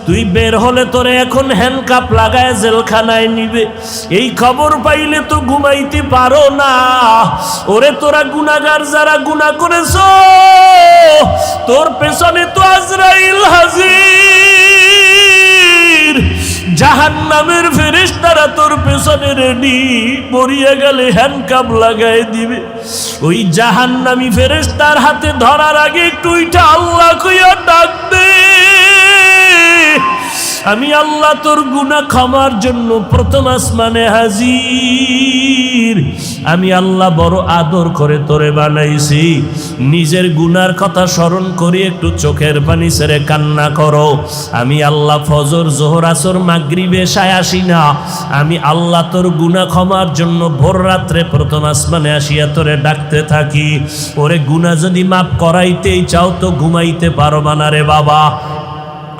তুই বের হলে তোরে এখন হ্যান্ডকাপ লাগায় জেলখানায় নিবে, এই খবর পাইলে তো ঘুমাইতে পারো না। ওরে তোরা গুনাহগার যারা গুনাহ করেছো, তোর পেছনে তো আজরাইল হাজির, জাহান্নামের ফেরেশতারা তোর পেছনে রেডি, মরিয়া গেলে হ্যান্ডকাপ লাগায় দিবে। ওই জাহান্নামী ফেরেশতার হাতে ধরার আগে একটু উইঠা আল্লাহ কইয়া ডাক দে, আমি আল্লাহ তোর গুনাহ ক্ষমার জন্য প্রথম আসমানে হাজির। আমি আল্লাহ বড় আদর করে তোরে বানাইছি, নিজের গুনার কথা স্মরণ করে একটু চোখের পানি ছেড়ে কান্না করো। আমি আল্লাহ ফজর, জোহর, আসর, মাগরিব, এশায় আসি না, আমি আল্লাহ তোর গুনাহ ক্ষমার জন্য ভোর রাত্রে প্রথম আসমানে আসিয়া তোরে ডাকতে থাকি। ওরে গুনাহ যদি মাফ করাইতেই চাও তো ঘুমাইতে পারবা না রে বাবা।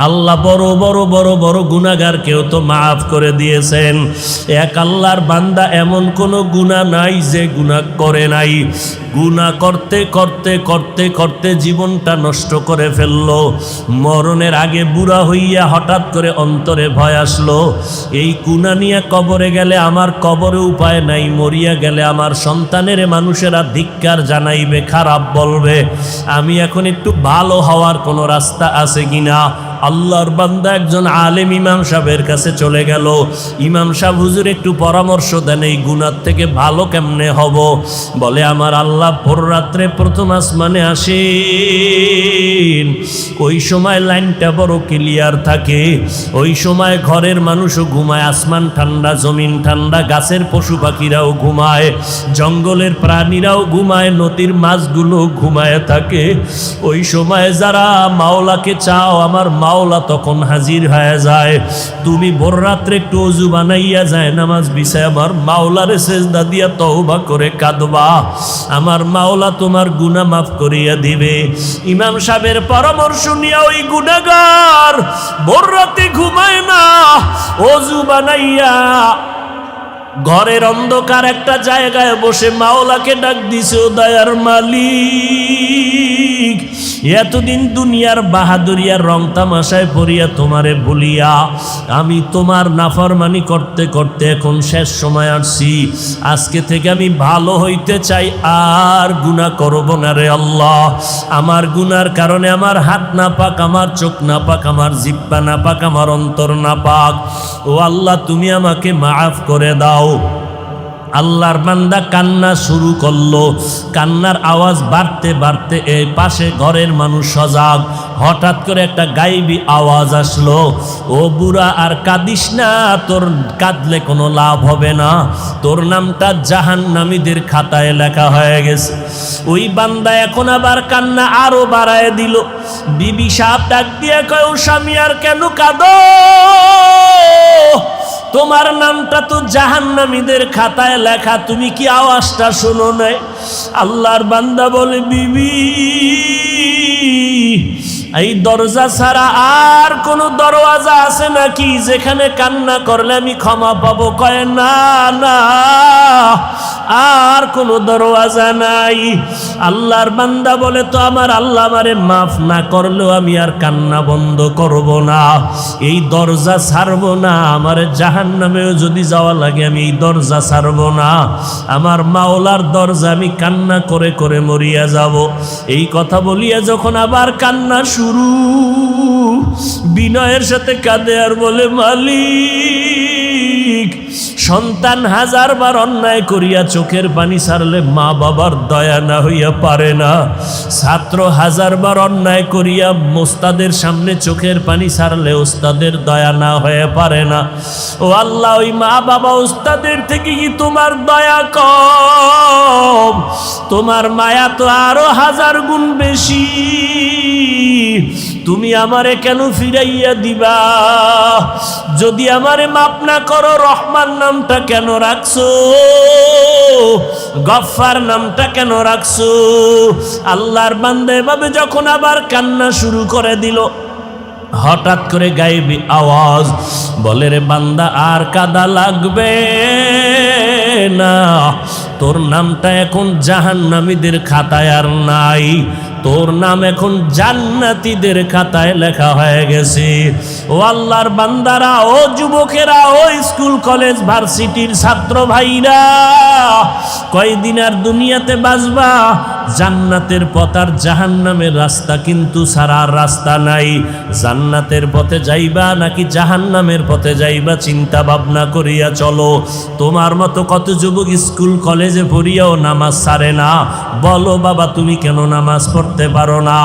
আল্লাহ বড় বড় বড় বড় গুনাহগারকেও তো মাফ করে দিয়েছেন। এক আল্লাহর বান্দা এমন কোনো গুনাহ নাই যে গুনাহ করে নাই। গুনাহ করতে করতে করতে করতে জীবনটা নষ্ট করে ফেললো, মরণের আগে বুড়া হইয়া হঠাৎ করে অন্তরে ভয় আসলো, এই গুনাহ নিয়ে কবরে গেলে আমার কবরে উপায় নাই, মরিয়া গেলে আমার সন্তানের মানুষেরা ধিক্কার জানাইবে, খারাপ বলবে, আমি এখন একটু ভালো হওয়ার কোনো রাস্তা আছে কিনা। আল্লাহর বান্দা একজন আলেম ইমাম সাহেবের কাছে চলে গেল, ইমাম সাহেব হুজুর একটু পরামর্শ দেন, এই গুনাহ থেকে ভালো কেমনে হব? বলে আমার আল্লাহ ভোর রাত্রে প্রথম আসমানে আসেন, ওই সময় লাইনটা বড় ক্লিয়ার থাকে, ওই সময় ঘরের মানুষও ঘুমায়, আসমান ঠান্ডা, জমিন ঠান্ডা, গাছের পশু পাখিরাও ঘুমায়, জঙ্গলের প্রাণীরাও ঘুমায়, নদীর মাছগুলো ঘুমায় থাকে। ওই সময় যারা মাওলাকে চাও আমার মাওলা তখন হাজির হয়ে যায়। তুমি ভোর রাত্রে একটু ওযু বানাইয়া যায় নামাজ বিছায় আমার মাওলারে সেজদা দিয়া তওবা করে কাঁদবা, আমার মাওলা তোমার গুনাহ মাফ করিয়া দিবে। ইমাম সাহেবের পরামর্শ নিয়ে ওই গুনাহগার ভোর রাতে ঘুমায় না, ওযু বানাইয়া ঘরের অন্ধকার একটা জায়গায় বসে মাওলাকে ডাক দিছে, ও দয়ার মালিক, এতদিন দুনিয়ার বাহাদুরিয়ার রং তামাশায় পড়িয়া তোমারে ভুলিয়া আমি তোমার নাফরমানি করতে করতে এখন শেষ সময় আসছি। আজকে থেকে আমি ভালো হইতে চাই, আর গুনাহ করব না রে আল্লাহ। আমার গুনার কারণে আমার হাত না পাক, আমার চোখ না পাক, আমার জিহ্বা না পাক, আমার অন্তর না পাক। ও আল্লাহ, তুমি আমাকে মাফ করে দাও। আল্লাহর বান্দা কান্না শুরু করলো। কান্নার আওয়াজ বাড়তে বাড়তে এই পাশে ঘরের মানুষ সজাগ। হঠাৎ করে একটা গায়েবী আওয়াজ আসলো, ও বুড়া আর কাঁদিস না, তোর কাঁদলে কোনো লাভ হবে না, তোর নামটা জাহান্নামীদের খাতায় লেখা হয়ে গেছে। ওই বান্দা এখন আবার কান্না আরো বাড়ায় দিল। বিবি সাহেব ডাক দিয়ে কয়, ও স্বামী আর কেন কাঁদো? তোমার নামটা তো জাহান্নামীদের খাতায় লেখা, তুমি কি আওয়াজটা শোনো নাই? আল্লাহর বান্দা বলে, বিবি, এই দরজা ছাড়া আর কোন দরওয়াজা আছে নাকি যেখানে কান্না করলে আমি ক্ষমা পাবো? কয়, না না, আর কোনো দরওয়াজা নাই। আল্লাহর বান্দা বলে, তো আমার আল্লাহ আমারে মাফ না করলেও আমি আর কান্না বন্ধ করব না, এই দরজা ছাড়ব না। আমার জাহান্নামেও যদি যাওয়া লাগে আমি এই দরজা ছাড়ব না, আমার মাওলার দরজা আমি কান্না করে করে মরিয়া যাব। এই কথা বলিয়া যখন আবার কান্না শুরু, বিনয়ের সাথে কাঁদে আর বলে, মালিক, সন্তান হাজারবার অন্যায় করিয়া চোখের পানি ছাড়লে মা বাবার দয়া না হইয়া পারে না, ছাত্র হাজারবার অন্যায় করিয়া ওস্তাদের সামনে চোখের পানি ছাড়লে ওস্তাদের দয়া না হয়ে পারে না। ও আল্লাহ, ওই মা বাবা ওস্তাদের থেকে কি তোমার দয়া কম? তোমার মায়া তো আরো 1000 গুণ বেশি। তুমি আমারে কেন ফিরাইয়া দিবা? যদি আমারে মাপ না করো, রহমান নামটা কেন রাখছো? গফফার নামটা কেন রাখছো? আল্লাহর বান্দা এভাবে যখন আবার কান্না শুরু করে দিল, হঠাৎ করে গায়েবী আওয়াজ বলে, রে বান্দা, আর কাদা লাগবে না, তোর নামটা এখন জাহান্নামীদের খাতায় আর নাই, তোর নাম এখন জান্নাতীদের খাতায় লেখা হয়ে গেছে। ও আল্লাহর বান্দারা, ও যুবকেরা, ও স্কুল কলেজ ভার্সিটির ছাত্র ভাইরা, কয়দিন আর দুনিয়াতে বাঁচবা? জান্নাতের পথ আর জাহান্নামের রাস্তা কিন্তু ছাড়ার রাস্তা নাই। জান্নাতের পথে যাইবা নাকি জাহান্নামের পথে যাইবা, চিন্তা ভাবনা করিয়া চলো। তোমার মতো কত যুবক স্কুল কলেজে পড়িয়াও নামাজ ছাড়ে না। বলো বাবা, তুমি কেন নামাজ পড়তে পারো না?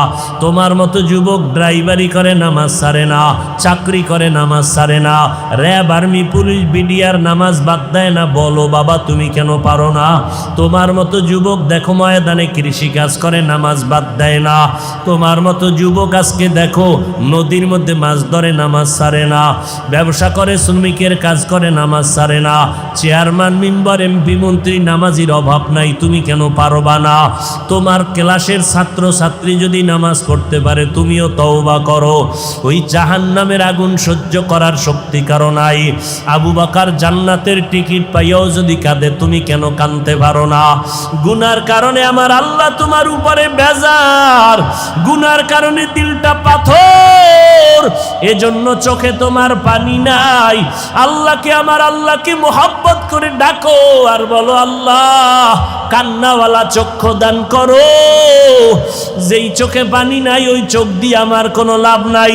তোমার মতো যুবক ড্রাইভারি করে নামাজ ছাড়ে না, চাকরি করে নামাজ ছাড়ে না, র্যাব, আর্মি, পুলিশ, বিডিআর নামাজ বাদ দেয় না। বলো বাবা, তুমি কেন পারো না? তোমার মতো যুবক দেখো ময়দানে কৃষি কাজ করে, নামাজ বাদ দেয় না। তোমার মতো যুবক আজকে দেখো নদীর মধ্যে মাছ ধরে, নামাজ ছাড়ে না। ব্যবসা করে, শ্রমিকের কাজ করে, নামাজ ছাড়ে না। চেয়ারম্যান, মেম্বার, এমপি, মন্ত্রী, নামাজির অভাব নাই, তুমি কেন পারবা না? তোমার ক্লাসের ছাত্র ছাত্রী যদি নামাজ পড়তে পারে, তুমিও তওবা করো। ওই জাহান্নামের আগুন সহ্য করার শক্তি কারো নাই। আবু বকর জান্নাতের টিকিট পাইয়াও যদি কাঁদে, তুমি কেন কাঁদতে পারো না? গুনার কারণে আমার আল্লাহ তোমার উপরে বেজার, গুনার কারণে দিলটা পাথর, এজন্য চোখে তোমার পানি নাই। আল্লাহকে, আমার আল্লাহকে মোহাব্বত করে ডাকো আর বলো, আল্লাহ কান্নাওয়ালা চক্ষু দান করো। যেই চোখে পানি নাই, ওই চোখ দিয়ে আমার কোনো লাভ নাই।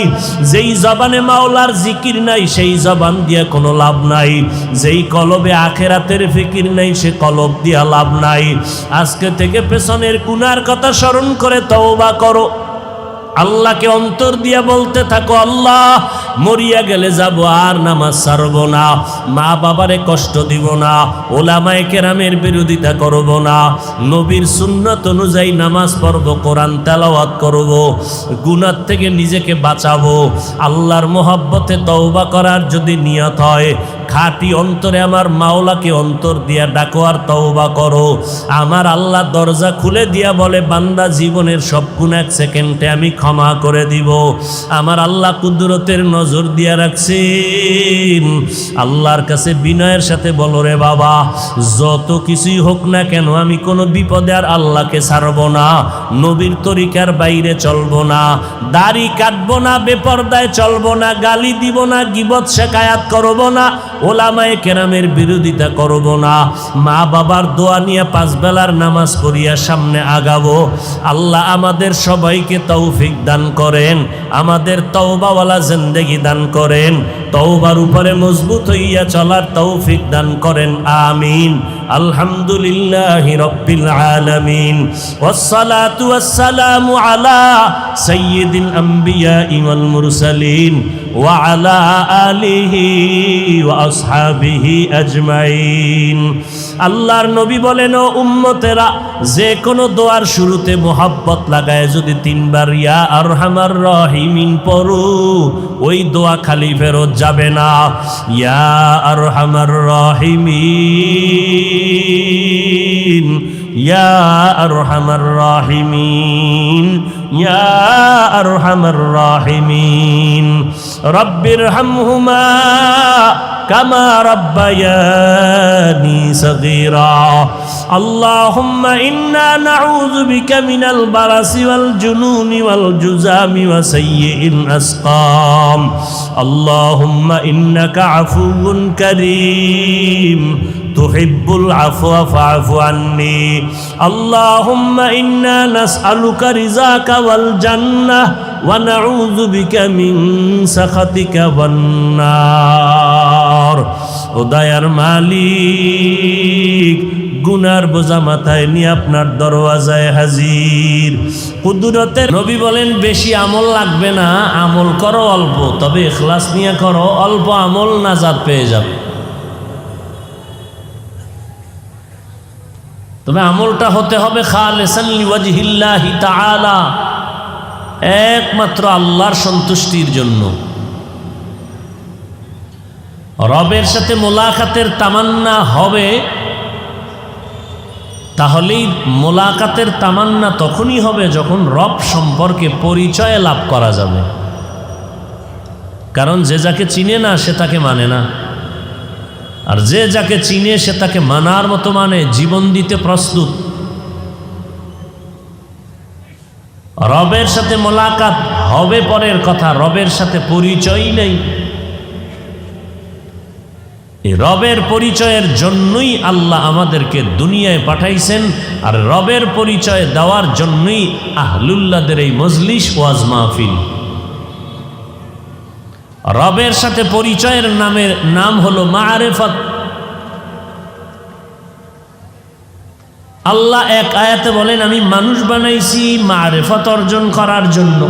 যেই জবানে মাওলার জিকির নাই, সেই জবান দিয়ে কোনো লাভ নাই। যেই কলবে আখেরাতের ফিকির নাই, সে কলব দিয়া লাভ নাই। আজকে থেকে পেছনের গুনার কথা স্মরণ করে তওবা করো। আল্লাহকে অন্তর দিয়া বলতে থাকো, আল্লাহ মরিয়া গেলে যাব, আর নামাজ ছাড়ব না, মা বাবারে কষ্ট দিব না, ওলামায়ে কেরামের বিরোধিতা করব না, নবীর সুন্নাত অনুযায়ী নামাজ পড়ব, কোরআন তেলাওয়াত করব, গুনাহ থেকে নিজেকে বাঁচাবো। আল্লাহর মোহাব্বতে তওবা করার যদি নিয়ত হয়, খাঁটি অন্তরে আমার মাওলাকে অন্তর দিয়া ডাকো আর তওবা করো। আমার আল্লাহ দরজা খুলে দিয়া বলে, বান্দা জীবনের সব গুনাহ 1 সেকেন্ডে আমি ক্ষমা করে দিব। আমার আল্লাহ কুদরতের নজর দিয়া রাখছেন। আল্লাহর কাছে বিনয়ের সাথে বলো, রে বাবা, যত কিছুই হোক না কেন আমি কোনো বিপদে আর আল্লাহকে ছাড়ব না, নবীর তরিকার বাইরে চলবো না, দাড়ি কাটবো না, বেপরদায় চলবো না, গালি দিব না, গীবত শেখায়াত করব না, ওলামায়ে কেরামের বিরোধিতা করব না, মা বাবার দোয়া নিয়ে 5 বেলার নামাজ পড়িয়া সামনে আগাবো। আল্লাহ আমাদের সবাইকে তৌফিক দান করেন, আমাদের তওবাওয়ালা জিন্দেগি দান করেন, তওবার উপরে মজবুত হইয়া চলার তৌফিক দান করেন, আমিন। আলহামদুলিল্লাহি রাব্বিল আলামিন, ওয়াসসালাতু ওয়াসসালামু আলা সাইয়্যিদিল আম্বিয়া ওয়াল মুরসালিন ওয়া আলা আলিহি ওয়া আসহাবিহি আজমাইন। আল্লাহর নবী বলেন, ও উম্মতেরা, যে কোনো দোয়ার শুরুতে মোহাব্বত লাগায় যদি 3 বার ইয়া আরহামার রাহিমিন পড়ো, ওই দোয়া খালি ফেরত যাবে না। ইয়া আরহামার রাহিমিন, ইয়া আরহামার রাহিমিন, ইয়া আরহামার রাহিমিন, রব্বির হামহুমা কামা রাব্বায়ানি সগীরা। আল্লাহুম্মা ইন্না নাউযু বিকা মিনাল বারাসি ওয়াল জুনুনি ওয়াল জুযামি ওয়া সাইয়্যিল আসকাম। আল্লাহুম্মা ইন্নাকা আফুউন কারীম তুহিব্বুল আফওয়া ফা'ফু আন্নি। আল্লাহুম্মা ইন্না নাসআলুকা রিযাকা ওয়াল জান্নাহ ওয়া নাউযু বিকা মিন সাখাতিকা ওয়ান নার। ও দয়ার মালিক, গুনার বোঝা মাথায় নিয়ে আপনার দরওয়াজায় হাজির। কুদরতের নবী বলেন, বেশি আমল লাগবে না, আমল করো অল্প, তবে ইখলাস নিয়ে করো, অল্প আমল নাজাত পেয়ে যাবে। তবে আমলটা হতে হবে খালিসান লিওয়াজহিল্লাহি তাআলা, একমাত্র আল্লাহর সন্তুষ্টির জন্য। রবের সাথে মোলাকাতের তামান্না হবে, তাহলেই মোলাকাতের তামান্না তখনই হবে যখন রব সম্পর্কে পরিচয় লাভ করা যাবে। কারণ যে যাকে চিনে না সে তাকে মানে না, আর যে যাকে চিনে সে তাকে মানার মতো মানে, জীবন দিতে প্রস্তুত। রবের সাথে মোলাকাত হবে পরের কথা, রবের সাথে পরিচয়ই নেই। এই রবের পরিচয়ের জন্যই আল্লাহ আমাদেরকে দুনিয়ায় পাঠাইছেন, আর রবের পরিচয় দেওয়ার জন্যই আহলুল্লাহদের এই মজলিস ওয়াজ মাহফিল। রবের সাথে পরিচয়ের নাম হলো মারিফত। আল্লাহ এক আয়াতে বলেন, আমি মানুষ বানাইছি মারিফত অর্জন করার জন্য।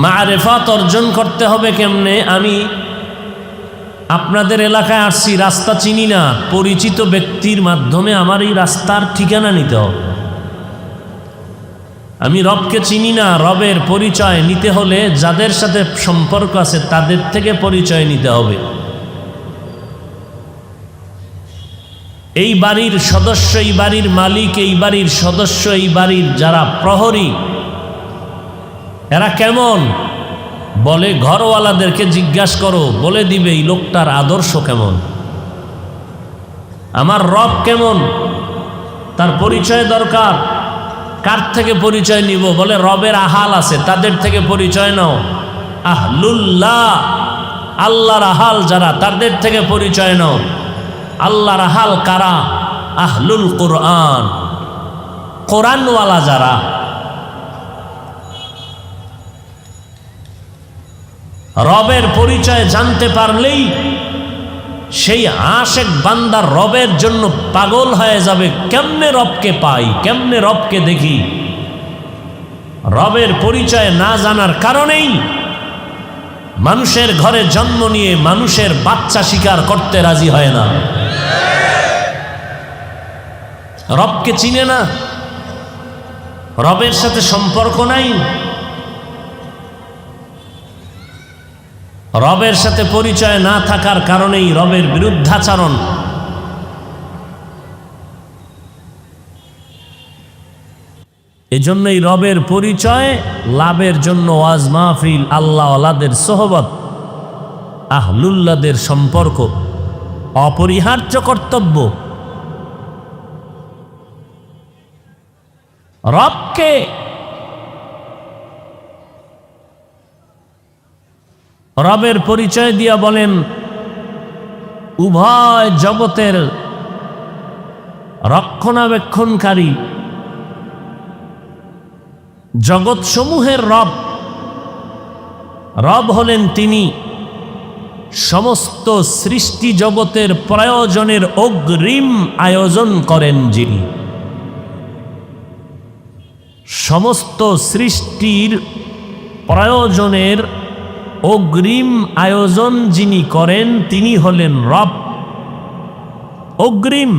মারিফত অর্জন করতে হবে কেমনে? আমি আপনাদের এলাকায় আসছি, রাস্তা চিনি না, পরিচিত ব্যক্তির মাধ্যমে আমার এই রাস্তার ঠিকানা নিতে হবে। আমি রবকে চিনি না, রবের পরিচয় নিতে হলে যাদের সাথে সম্পর্ক আছে তাদের থেকে পরিচয় নিতে হবে। এই বাড়ির সদস্য, এই বাড়ির মালিক, এই বাড়ির সদস্য, এই বাড়ির যারা প্রহরী, এরা কেমন? বলে ঘরওয়ালাদেরকে জিজ্ঞাসা করো, বলে দিবে এই লোকটার আদর্শ কেমন। আমার রব কেমন, তার পরিচয় দরকার। কার থেকে পরিচয় নিব? বলে রবের আহাল আছে, তাদের থেকে পরিচয় নাও। আহলুল্লাহ, আল্লাহর আহাল যারা, তাদের থেকে পরিচয় নাও। আল্লাহর আহাল কারা? আহলুল কোরআন, কোরআনওয়ালা যারা। রবের পরিচয় জানতে পারলেই সেই আশেক বান্দা রবের জন্য পাগল হয়ে যাবে। কেমনে রবকে পাই, কেমনে রবকে দেখি? রবের পরিচয় না জানার কারণেই মানুষের ঘরে জন্ম নিয়ে মানুষের বাচ্চা শিকার করতে রাজি হয় না। রবকে চিনে না, রবের সাথে সম্পর্ক নাই, রবের সাথে পরিচয় না থাকার কারণেই রবের বিরুদ্ধাচরণ। এজন্যই রবের পরিচয় লাভের জন্য ওয়াজ মাহফিল, আল্লাহওয়ালাদের সোহবত, আহলুল্লাহদের সম্পর্ক অপরিহার্য কর্তব্য। রবকে রবের পরিচয় দিয়া বলেন উভয় জগতের রক্ষণাবেক্ষণকারী, জগৎসমূহের রব। রব হলেন তিনি সমস্ত সৃষ্টি জগতের প্রয়োজনের অগ্রিম আয়োজন করেন যিনি। সমস্ত সৃষ্টির প্রয়োজনের অগ্রিম আয়োজন যিনি করেন তিনি হলেন রব। অগ্রিম।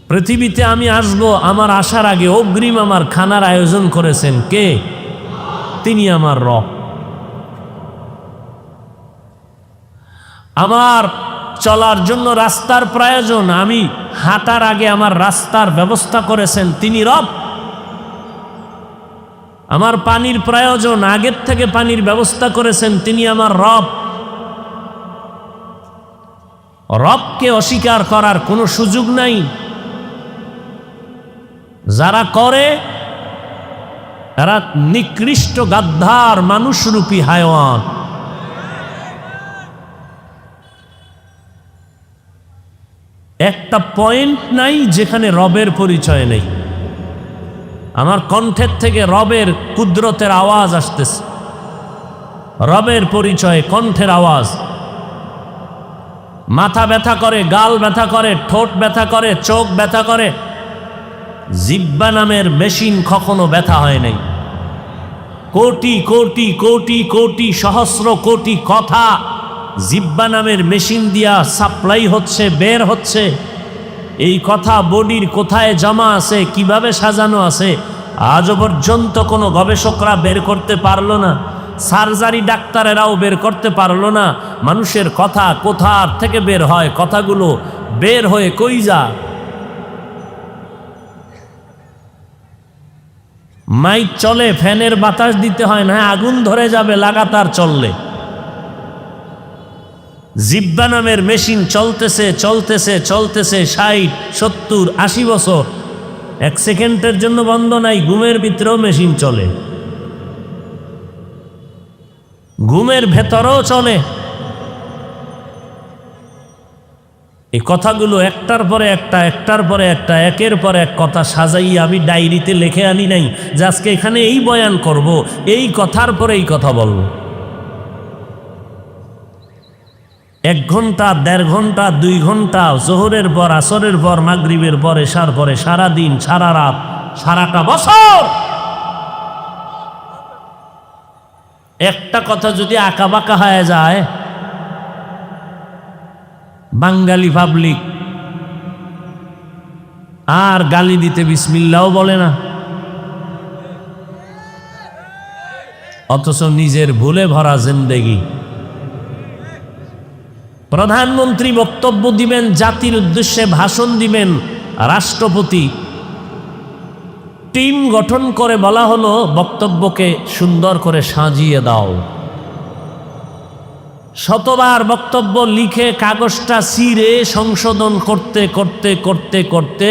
পৃথিবীতে আমি আসব, আমার আসার আগে অগ্রিম আমার খানার আয়োজন করেছেন কে? তিনি আমার রব। আমার চলার জন্য রাস্তার প্রয়োজন, আমি হাঁটার আগে আমার রাস্তার ব্যবস্থা করেছেন তিনি রব। আমার পানির প্রয়োজন, আগের থেকে পানির ব্যবস্থা করেছেন তিনি আমার রব। রবকে অস্বীকার করার কোনো সুযোগ নাই। যারা করে এরা নিকৃষ্ট গাদ্দার মানুষরূপী হায়ওয়ান। একটা পয়েন্ট নাই যেখানে রবের পরিচয় নেই। আমার কণ্ঠের থেকে রবের কুদরতের আওয়াজ আসতেছে, রবের পরিচয়, কণ্ঠের আওয়াজ। মাথা ব্যথা করে, গাল ব্যথা করে, ঠোঁট ব্যথা করে, চোখ ব্যথা করে, জিহ্বা নামের মেশিন কখনো ব্যথা হয় নাই। কোটি কোটি কোটি কোটি সহস্র কোটি কথা জিহ্বা নামের মেশিন দিয়া সাপ্লাই হচ্ছে, বের হচ্ছে। এই কথা বডির কোথায় জমা আছে, কিভাবে সাজানো আছে, আজও পর্যন্ত কোনো গবেষকরা বের করতে পারলো না। সার্জারি ডাক্তারেরাও বের করতে পারলো না মানুষের কথা কোথার থেকে বের হয়, কথাগুলো বের হয়ে কই যায়। মাইক চলে, ফ্যানের বাতাস দিতে হয় না, আগুন ধরে যাবে লাগাতার চললে। জিহ্বা নামের মেশিন চলতেছে চলতেছে চলতেছে 60, 70, 80 বছর, এক সেকেন্ডের জন্য বন্ধ নাই। ঘুমের ভিতরেও মেশিন চলে, ঘুমের ভেতরেও চলে। এই কথাগুলো একটার পরে একটা, একটার পরে একটা, একের পর এক কথা সাজাইয়া আমি ডায়েরিতে লিখে আনি নাই যে আজকে এখানে এই বয়ান করব, এই কথার পরে এই কথা বলবো। 1 ঘন্টা, 1.5 ঘন্টা, 2 ঘন্টা, জোহরের পর, আসরের পর, মাগরিবের পর, এশার পরে, সারা দিন, সারা রাত, সারাটা বছর একটা কথা যদি আঁকাবাঁকা হয়ে যায়, বাঙালি পাবলিক আর গালি দিতে বিসমিল্লাও বলে না, অথচ নিজের ভুলে ভরা জিন্দেগি। প্রধানমন্ত্রী বক্তব্য দিবেন, জাতির উদ্দেশ্যে ভাষণ দিবেন, রাষ্ট্রপতি টিম গঠন করে বলা হলো বক্তব্যকে সুন্দর করে সাজিয়ে দাও। শতবার বক্তব্য লিখে কাগজটা ছিঁড়ে সংশোধন করতে করতে করতে করতে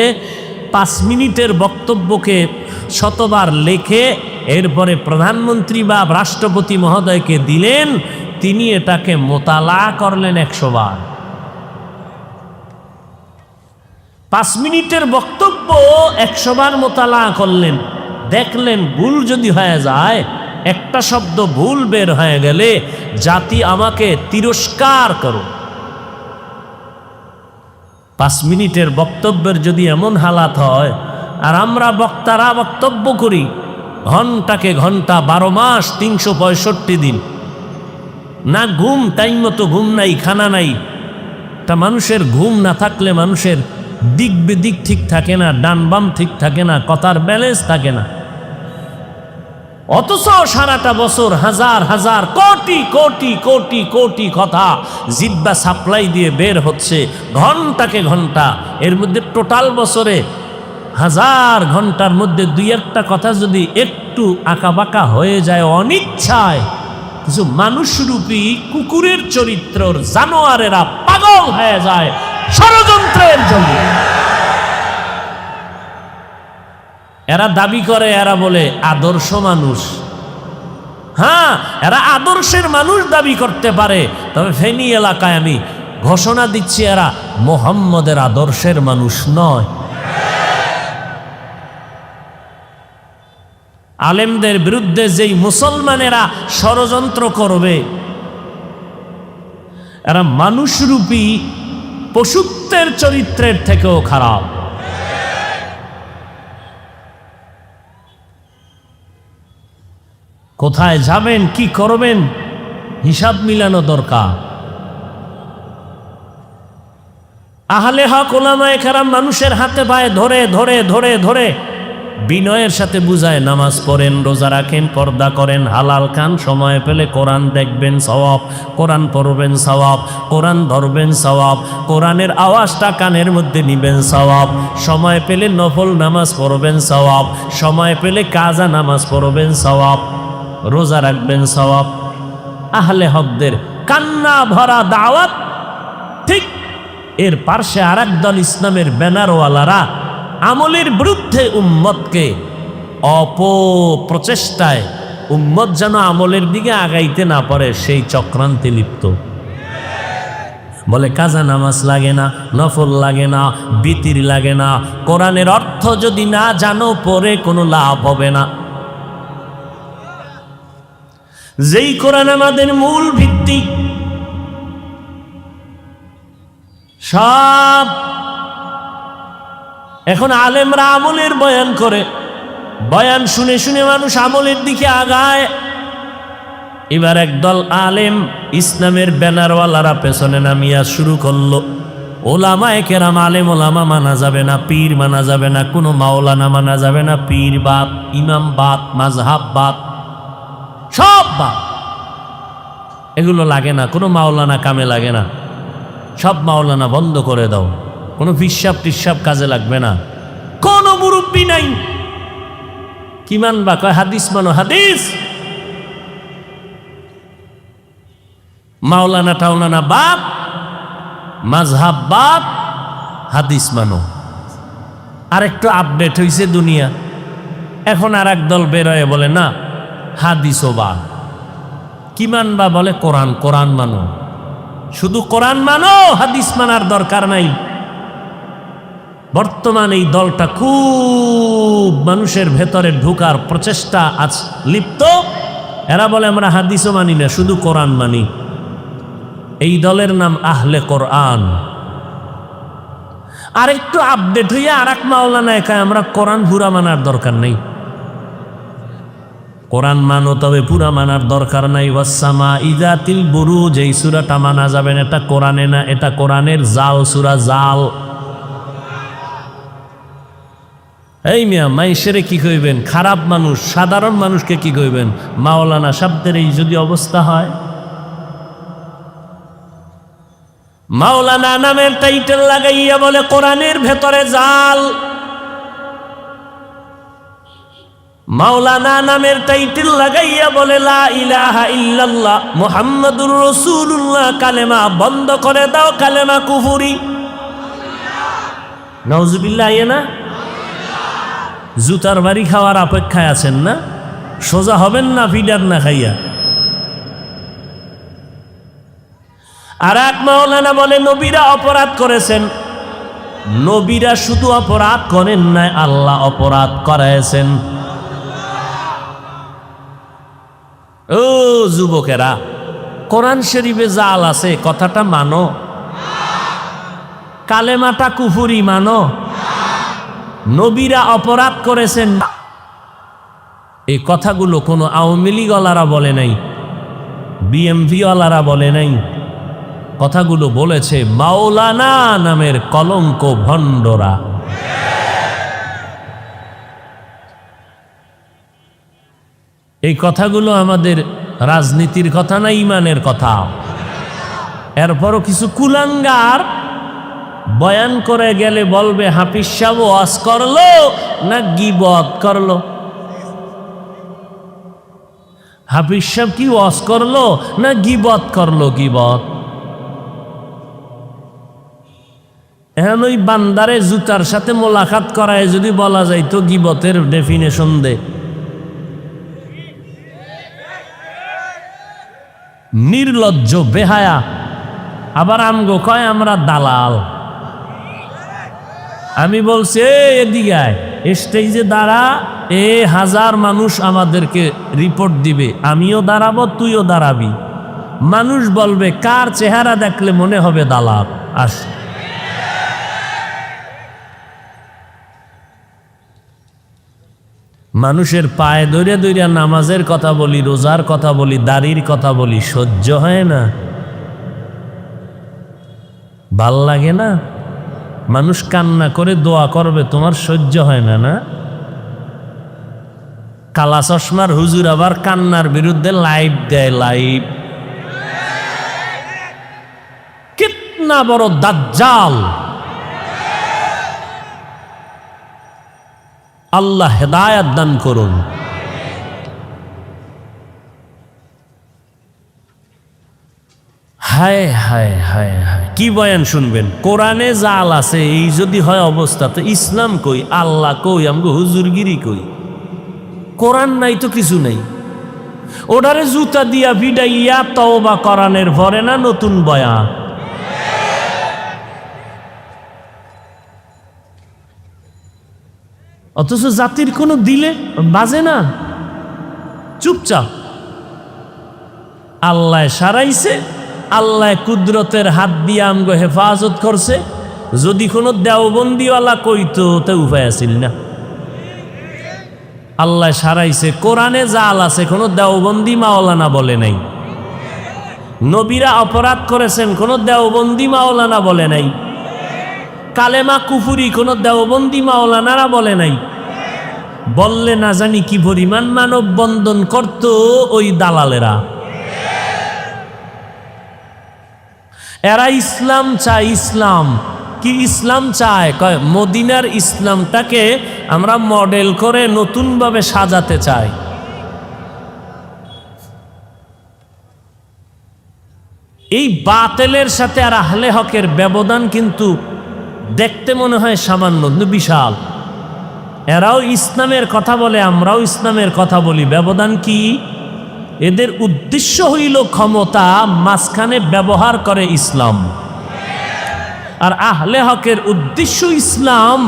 5 মিনিটের বক্তব্যকে শতবার লেখে এরপরে প্রধানমন্ত্রী বা রাষ্ট্রপতি মহোদয়কে দিলেন, তিনি এটাকে মোতালা করলেন 100 বার। 5 মিনিটের বক্তব্য 100 বার মোতালা করলেন। দেখলেন ভুল যদি হয়ে যায়, একটা শব্দ ভুল বের হয়ে গেলে জাতি আমাকে তিরস্কার করো। 5 মিনিটের বক্তব্যের যদি এমন হালাত হয়, আর আমরা বক্তারা বক্তব্য করি ঘন্টাকে ঘন্টা, 12 মাস 365 দিন, না ঘুম, টাইম মতো ঘুম নাই, খানা নাই। তা মানুষের ঘুম না থাকলে মানুষের দিক বেদিক ঠিক থাকে না, ডান বাম ঠিক থাকে না, কথার ব্যালেন্স থাকে না। অথচ সারাটা বছর হাজার হাজার কোটি কোটি কোটি কোটি কথা জিহ্বা সাপ্লাই দিয়ে বের হচ্ছে ঘন্টাকে ঘন্টা। এর মধ্যে টোটাল বছরে 1000 ঘন্টার মধ্যে দুই একটা কথা যদি একটু আঁকাবাঁকা হয়ে যায় অনিচ্ছায়, কিছু মানুষরূপী কুকুরের চরিত্রর জানোয়ারেরা পাগল হয়ে যায় ষড়যন্ত্রের জন্য। এরা দাবি করে, এরা বলে আদর্শ মানুষ। হ্যাঁ, এরা আদর্শের মানুষ দাবি করতে পারে, তবে ফেনী এলাকায় আমি ঘোষণা দিচ্ছি এরা মুহাম্মদের আদর্শের মানুষ নয়। আলেমদের বিরুদ্ধে যেই মুসলমানেরা ষড়যন্ত্র করবে, এরা মানুষরূপী পশুত্বের চরিত্রের থেকেও খারাপ। কোথায় যাবেন, কি করবেন, হিসাব মিলানো দরকার। আহলে হক উলামায়ে কেরাম মানুষের হাতে পায়ে ধরে ধরে ধরে ধরে বিনয়ের সাথে বুঝায়, নামাজ পড়েন, রোজা রাখেন, পর্দা করেন, হালাল খান, সময় পেলে কোরআন দেখবেন সওয়াব, কোরআন পড়বেন সওয়াব, কোরআন ধরবেন সওয়াব, কোরআনের আওয়াজটা কানের মধ্যে নিবেন সওয়াব, সময় পেলে নফল নামাজ পড়বেন সওয়াব, সময় পেলে কাজা নামাজ পড়বেন সওয়াব, রোজা রাখবেন সওয়াব। আহলে হকদের কান্না ভরা দাওয়াত। ঠিক এর পার্শ্বে আরেক দল ইসলামের ব্যানারওয়ালারা আমলের বিরুদ্ধে উম্মতকে অপপ্রচেষ্টায় উম্মত যেন আমলের দিকে আগাইতে না পারে সেই চক্রান্তে লিপ্ত। বলে কাজা নামাজ লাগে না, নফল লাগে না, বিতির লাগে না, কোরআনের অর্থ যদি না জানো পরে কোনো লাভ হবে না। যেই কোরআন আমাদের মূল ভিত্তি, সব এখন আলেমরা আমলের বয়ান করে, বয়ান শুনে শুনে মানুষ আমলের দিকে আগায়। এবার একদল আলেম ইসলামের ব্যানারওয়ালারা পেছনে নামিয়া শুরু করলো, ওলামায়ে কেরাম আলেম ওলামা মানা যাবে না, পীর মানা যাবে না, কোনো মাওলানা মানা যাবে না, পীর বাদ, ইমাম বাদ, মাযহাব বাদ, সব বাদ। এগুলো লাগে না, কোনো মাওলানা কামে লাগে না, সব মাওলানা বন্ধ করে দাও, কোনো ফিসাব টিসাব কাজে লাগবে না, কোনো মুরব্বী নাই। কি মানবা? কয় হাদিস মানো। হাদিস মাওলানা টাওলানা বাদ, মাযহাব বাদ, হাদিস মানো। আর একটু আপডেট হয়েছে দুনিয়া, এখন আর এক দল বেরোয় বলে না হাদিসও বাদ। কি মানবা? বলে কোরআন। কোরআন মানো, শুধু কোরআন মানো, হাদিস মানার দরকার নাই। বর্তমান এই দলটা খুব মানুষের ভেতরে ঢুকার প্রচেষ্টা আজ লিপ্ত। এরা বলে আমরা হাদিসও মানি না, শুধু কোরআন মানি। এই দলের নাম আহলে কোরআন। আর একটু আপডেট হইয়া আর এক মাওলানা একাই আমরা কোরআন পুরা মানার দরকার নেই। কোরআন মানো, তবে পুরা মানার দরকার নাই। ওয়াসসামা ইযাতিল বুরুজ, এই সূরাটা মানা যাবে না, এটা কোরআনে না, এটা কোরআনের জাল সূরা, জাল। এই মিয়া মাইশেরে কি কইবেন? খারাপ মানুষ, সাধারণ মানুষকে কি কইবেন? মাওলানা শব্দের এই যদি অবস্থা হয়, মাওলানা নামের টাইটেল লাগাইয়া বলে কোরআনের ভেতরে জাল। মাওলানা নামের টাইটেল লাগাইয়া বলে লা ইলাহা ইল্লাল্লাহ মুহাম্মাদুর রাসূলুল্লাহ, কালেমা বন্ধ করে দাও, কালেমা কুফরি। নাউজুবিল্লাহ। না জুতার বাড়ি খাওয়ার অপেক্ষায় আছেন না? সোজা হবেন না ফিডার না খাইয়া। আর এক মাওলানা বলে নবীরা অপরাধ করেছেন। নবীরা শুধু অপরাধ করেন নাই, আল্লাহ অপরাধ করাইছেন। ও যুবকেরা, কোরআন শরীফে জাল আছে, কথাটা মানো। কালেমাটা কুফরি মানো। নবীরা অপরাধ করেছেন, এই কথাগুলো কোনো আওয়ামী লীগওয়ালারা বলে নাই, বিএমপিওয়ালারা বলে নাই। কথাগুলো বলেছে মাওলানা নামের কলঙ্ক ভণ্ডরা। এই কথাগুলো আমাদের রাজনীতির কথা না, ইমানের কথা। এরপরও কিছু কুলাঙ্গার বয়ান করে গেলে বলবে হাফিজ সাহেব ওয়াজ করলো না গীবত করলো? হাফিজ সাহেব কি ওয়াজ করলো না গীবত করলো? গীবত। এখন ওই বান্দারে জুতার সাথে মোলাকাত করায় যদি বলা যায় তো গীবতের ডেফিনেশন দে। নির্লজ্জ বেহায়া। আবার আমগো কয় আমরা দালাল। আমি বলছি এদিকে আয়, স্টেজে দাঁড়া, 1000 মানুষ আমাদেরকে রিপোর্ট দিবে, আমিও দাঁড়াবো তুইও দাঁড়াবি। মানুষ বলবে কার চেহারা দেখলে মনে হবে দালাল। আস মানুষের পায়ে দৌড়ে দৌড়ে নামাজের কথা বলি, রোজার কথা বলি, দাড়ির কথা বলি, সহ্য হয় না? ভাল লাগে না? মানুষ কান্না করে দোয়া করবে, তোমার সহ্য হয় না? না, কালা চশমার হুজুর আবার কান্নার বিরুদ্ধে লাইভ দেয়। লাইভ কিতনা বড় দাজ্জাল! আল্লাহ হেদায়াত দান করুন। হায় হায় হায় হায়, কি বয়ান শুনবেন? কোরআনে জাল আছে, এই যদি হয় অবস্থা, তো ইসলাম কই, আল্লাহ কই, আমগো হুজুরগিরি কই? কোরআন নাই তো কিছু নাই। ওটারে জুতা দিয়া ভিডাইয়া তওবা কোরআনের ভরে না নতুন বয়ান। অথচ জাতির কোনো দিলে বাজে না, চুপচাপ। আল্লাহ সারাইছে, আল্লাহ কুদরতের হাত দিয়ে আমগো হেফাজত করছে। যদি কোনো দেওবন্দিওয়ালা কইতো তা উপায় আছিল না। আল্লাহ সারাইছে, কোরআনে জাল আছে, কোনো দেওবন্দি মাওলানা বলে নাই। নবীরা অপরাধ করেছেন, কোনো দেওবন্দি মাওলানা বলে নাই। কালেমা কুফুরি কোনো দেওবন্দি মাওলানারা বলে নাই। বললে না জানি কি পরিমাণ মানব বন্ধন করত ওই দালালেরা। এরা ইসলাম চায়। ইসলাম কি? ইসলাম চায়, কয় মদিনার ইসলামটাকে আমরা মডেল করে নতুনভাবে সাজাতে চাই। এই বাতিলের সাথে আর আহলে হকের ব্যবধান কিন্তু দেখতে মনে হয় সামান্য, কিন্তু বিশাল। এরাও ইসলামের কথা বলে, আমরাও ইসলামের কথা বলি। ব্যবধান কি? এদের উদ্দেশ্য হইল ক্ষমতা, মাঝখানে ব্যবহার করে ইসলাম। আর আহলে হকের উদ্দেশ্য ইসলাম,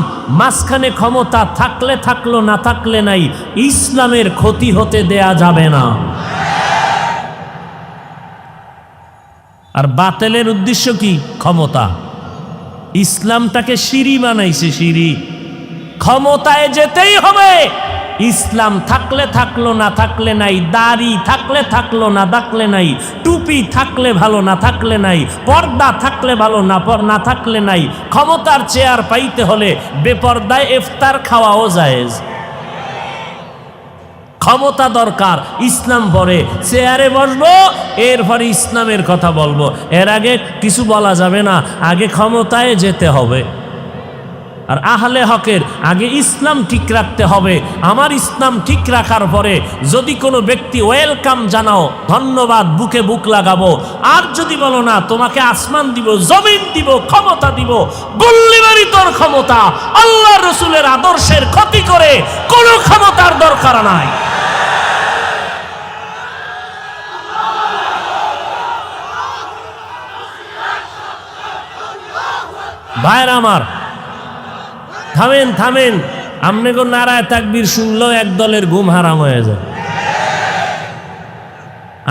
মাঝখানে ক্ষমতা থাকলে থাকলো, না থাকলে নাই। ইসলামের ক্ষতি হতে দেয়া যাবে না। আর বাতিলের উদ্দেশ্য কি? ক্ষমতা। ইসলামটাকে সিঁড়ি বানাইছে, সিঁড়ি। ক্ষমতায় যেতেই হবে। ইসলাম থাকলে থাকলো, না থাকলে নাই। দাড়ি থাকলে থাকলো, না থাকলে নাই। টুপি থাকলে ভালো, না থাকলে নাই। পর্দা থাকলে ভালো, না থাকলে নাই। ক্ষমতার চেয়ার পাইতে হলে বেপর্দায় ইফতার খাওয়াও জায়েজ। ক্ষমতা দরকার, ইসলাম পরে চেয়ারে বসবো, এরপরে ইসলামের কথা বলবো। এর আগে কিছু বলা যাবে না, আগে ক্ষমতায় যেতে হবে। আর আহলে হকের আগে ইসলাম ঠিক রাখতে হবে। আমার ইসলাম ঠিক রাখার পরে যদি কোনো ব্যক্তি ওয়েলকাম জানাও, ধন্যবাদ, বুকে বুক লাগাবো। আর যদি বলো না, তোমাকে আসমান দিব, জমিন দিব, ক্ষমতা দিব, গুল্লিবাড়ি তোর ক্ষমতা, আল্লাহ রসুলের আদর্শের ক্ষতি করে কোনো ক্ষমতার দরকার নাই। ভাইরা আমার, থামেন থামেন। আপনি কোন নারায় তাকবীর শুনলেও এক দলের ঘুম হারাম হয়ে যায়।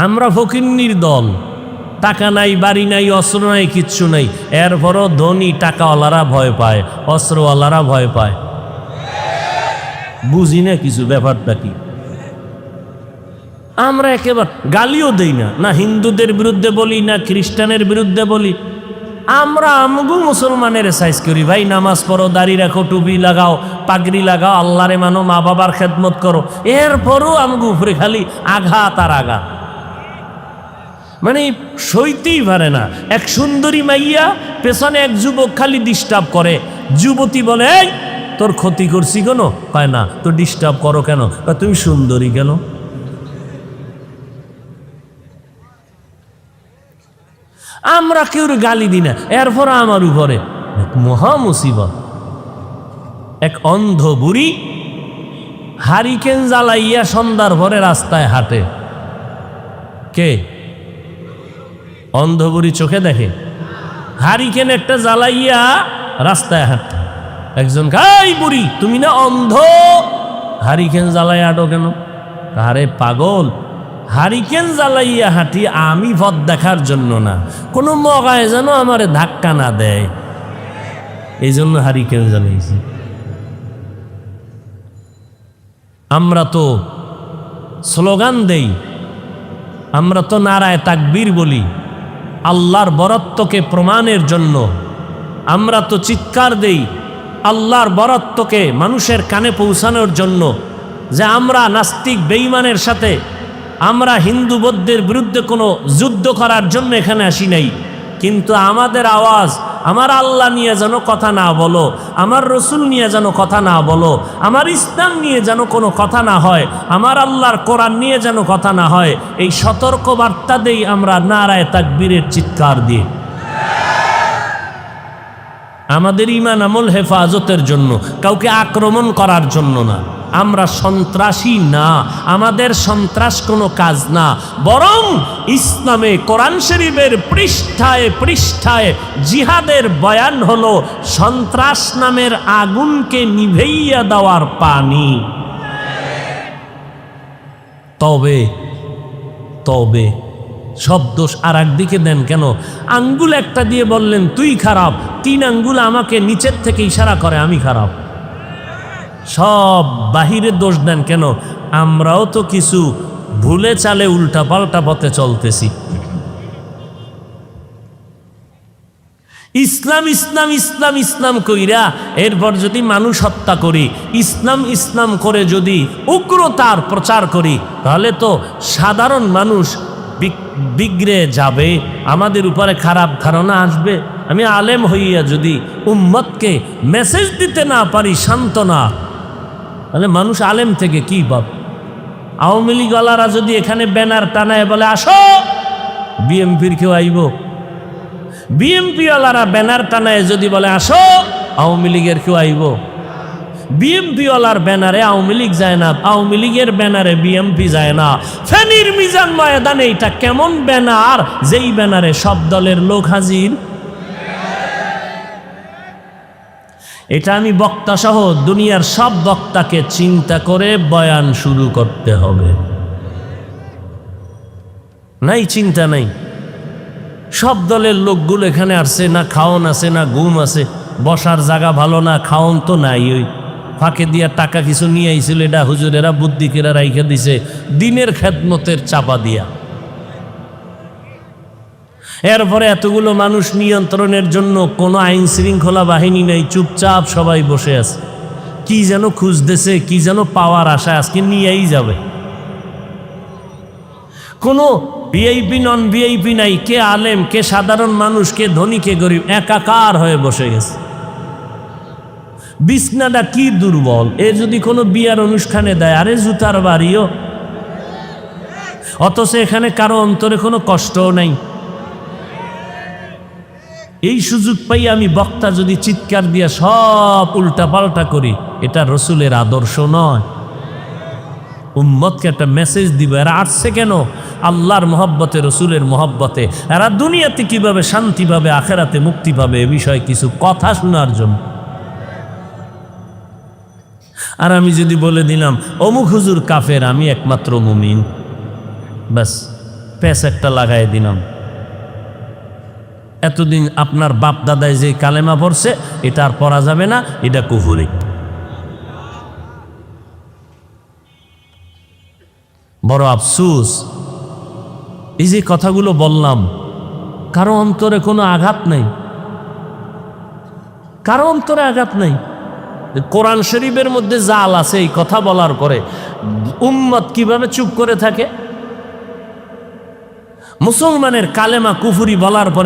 আমরা ফকিন্নির দল, টাকা নাই, বাড়ি নাই, অস্ত্র নাই, কিচ্ছু নাই। এরপরও ধনী টাকাওয়ালারা ভয় পায়, অস্ত্রওয়ালারা ভয় পায়। বুঝি না কিছু, ব্যাপারটা কি। আমরা একেবারে গালিও দেই না, না হিন্দুদের বিরুদ্ধে বলি, না খ্রিস্টানের বিরুদ্ধে বলি। আমরা আমগো মুসলমানের সাইজ করি। ভাই নামাজ পড়ো, দাড়ি রাখো, টুপি লাগাও, পাগড়ি লাগাও, আল্লাহরে মানো, মা বাবার খেদমত করো। এরপরও আমগো উপরে খালি আঘাত আর আঘাত। মানে সইতেই পারে না। এক সুন্দরী মাইয়া, পেছনে এক যুবক খালি ডিস্টার্ব করে। যুবতী বলে, এই তোর ক্ষতি করছি কেন? কয় না। তো ডিস্টার্ব করো কেন? তুমি সুন্দরী কেন? আমরা কেউ গালি দিই না, এরপর আমার উপরে মহা মুসিবত। এক অন্ধ বুড়ি হারিকেন জ্বালাইয়া সন্ধ্যার ভরে রাস্তায় হাঁটে। কে? অন্ধ বুড়ি চোখে দেখে, হারিকেন একটা জ্বালাইয়া রাস্তায় হাঁটে। একজন গাই, বুড়ি তুমি না অন্ধ, হারিকেন জ্বালাইয়া হাঁটো কেন? আরে পাগল, হারিকেন জ্বালাইয়া হাঁটি আমি পথ দেখার জন্য না, কোনো মগায় যেন আমারে ধাক্কা না দেয়, এই জন্য হারিকেন জ্বালাইছি। আমরা তো স্লোগান দেই, আমরা তো নারায়ে তাকবীর বলি আল্লাহর বরত্বকে প্রমাণের জন্য। আমরা তো চিৎকার দেই আল্লাহর বরত্বকে মানুষের কানে পৌঁছানোর জন্য, যে আমরা নাস্তিক বেঈমানের সাথে, আমরা হিন্দু বৌদ্ধের বিরুদ্ধে কোনো যুদ্ধ করার জন্য এখানে আসি নাই। কিন্তু আমাদের আওয়াজ আমার আল্লাহ নিয়ে যেন কথা না বলো, আমার রসুল নিয়ে যেন কথা না বলো, আমার ইসলাম নিয়ে যেন কোনো কথা না হয়, আমার আল্লাহর কোরআন নিয়ে যেন কথা না হয়, এই সতর্ক বার্তা দেই আমরা নারায়ে তাকবীরের চিৎকার দিয়ে। আমাদের ঈমান আমল হেফাজতের জন্য, কাউকে আক্রমণ করার জন্য না। আমরা সন্ত্রাসী না, আমাদের সন্ত্রাস কোনো কাজ না, বরং ইসলামে কোরআন শরীফের পৃষ্ঠায় পৃষ্ঠায় জিহাদের বয়ান হলো সন্ত্রাস নামের আগুনকে নিভাইয়া দেওয়ার পানি। তবে তবে সব দোষ আর একদিকে দেন কেন? আঙ্গুল একটা দিয়ে বললেন তুই খারাপ, 3 আঙ্গুল আমাকে নিচের থেকে ইশারা করে আমি খারাপ। সব বাহিরে দোষ দেন কেন? আমরাও তো কিছু ভুলে চালে উল্টা পাল্টা পথে চলতেছি। ইসলাম ইসলাম ইসলাম ইসলাম কইরা এরপর যদি মানুষ হত্যা করি, ইসলাম ইসলাম করে যদি উগ্রতার প্রচার করি, তাহলে তো সাধারণ মানুষ বিগড়ে যাবে, আমাদের উপরে খারাপ ধারণা আসবে। আমি আলেম হইয়া যদি উম্মতকে মেসেজ দিতে না পারি সান্ত্বনা, তাহলে মানুষ আলেম থেকে কি পাবে? আওয়ামী লীগওয়ালারা যদি এখানে ব্যানার টানায় বলে আসো, বিএমপির কেউ আইব? বিএমপিওয়ালারা ব্যানার টানায় যদি বলে আসো, আওয়ামী লীগের কেউ আইব? বিএমপিওয়ালার ব্যানারে আওয়ামী লীগ যায় না, আওয়ামী লীগের ব্যানারে বিএমপি যায় না। ফেনীর মিজান ময়দানে এটা কেমন ব্যানার, যেই ব্যানারে সব দলের লোক হাজির? এটা আমি বক্তা সহ দুনিয়ার সব বক্তাকে চিন্তা করে বয়ান শুরু করতে হবে। নাই চিন্তা নাই, সব দলের লোকগুলো এখানে আসছে, না খাওন আছে না ঘুম আছে, বসার জায়গা ভালো না, খাওন তো নাই, ওই ফাঁকে দিয়া টাকা কিছু নিয়ে আইছিল, এটা হুজুরেরা বুদ্ধিকেরা রাইখে দিছে দিনের খেদমতের চাপা দিয়া। এরপরে এতগুলো মানুষ নিয়ন্ত্রণের জন্য কোনো আইন শৃঙ্খলা বাহিনী নেই, চুপচাপ সবাই বসে আছে, কি যেন খুঁজতেছে, কি যেন পাওয়ার আশায় আজকে নিয়েই যাবে। কোনো ভিআইপি নন ভিআইপি নাই, কে আলেম কে সাধারণ মানুষ, কে ধনী কে গরিব, একাকার হয়ে বসে গেছে। বিছনাটা কি দুর্বল, এ যদি কোনো বিয়ার অনুষ্ঠানে দেয়, আরে জুতার বাড়িও, অথচ এখানে কারো অন্তরে কোনো কষ্টও নাই। এই সুযোগ পাই আমি বক্তা যদি চিৎকার দিয়া সব উল্টা পাল্টা করি, এটা রসুলের আদর্শ নয়। উম্মতকে একটা মেসেজ দিব, এরা আসছে কেন? আল্লাহর মহব্বতে, রসুলের মহব্বতে। এরা দুনিয়াতে কিভাবে শান্তি পাবে, আখেরাতে মুক্তি পাবে, এ বিষয়ে কিছু কথা শোনার জন্য। আর আমি যদি বলে দিলাম অমুক হুজুর কাফের, আমি একমাত্র মুমিন, ব্যাস প্যাস একটা লাগাই দিলাম। এতদিন আপনার বাপ দাদায় যে কালেমা পড়ছে এটা আর পড়া যাবে না, এটা কুফরি। বড় আফসোস, এই যে কথাগুলো বললাম, কারো অন্তরে কোনো আঘাত নেই, কারো অন্তরে আঘাত নেই। কোরআন শরীফের মধ্যে জাল আছে, এই কথা বলার পরে উম্মত কিভাবে চুপ করে থাকে? মুসলমানের কালেমা কুফরি বলার পরে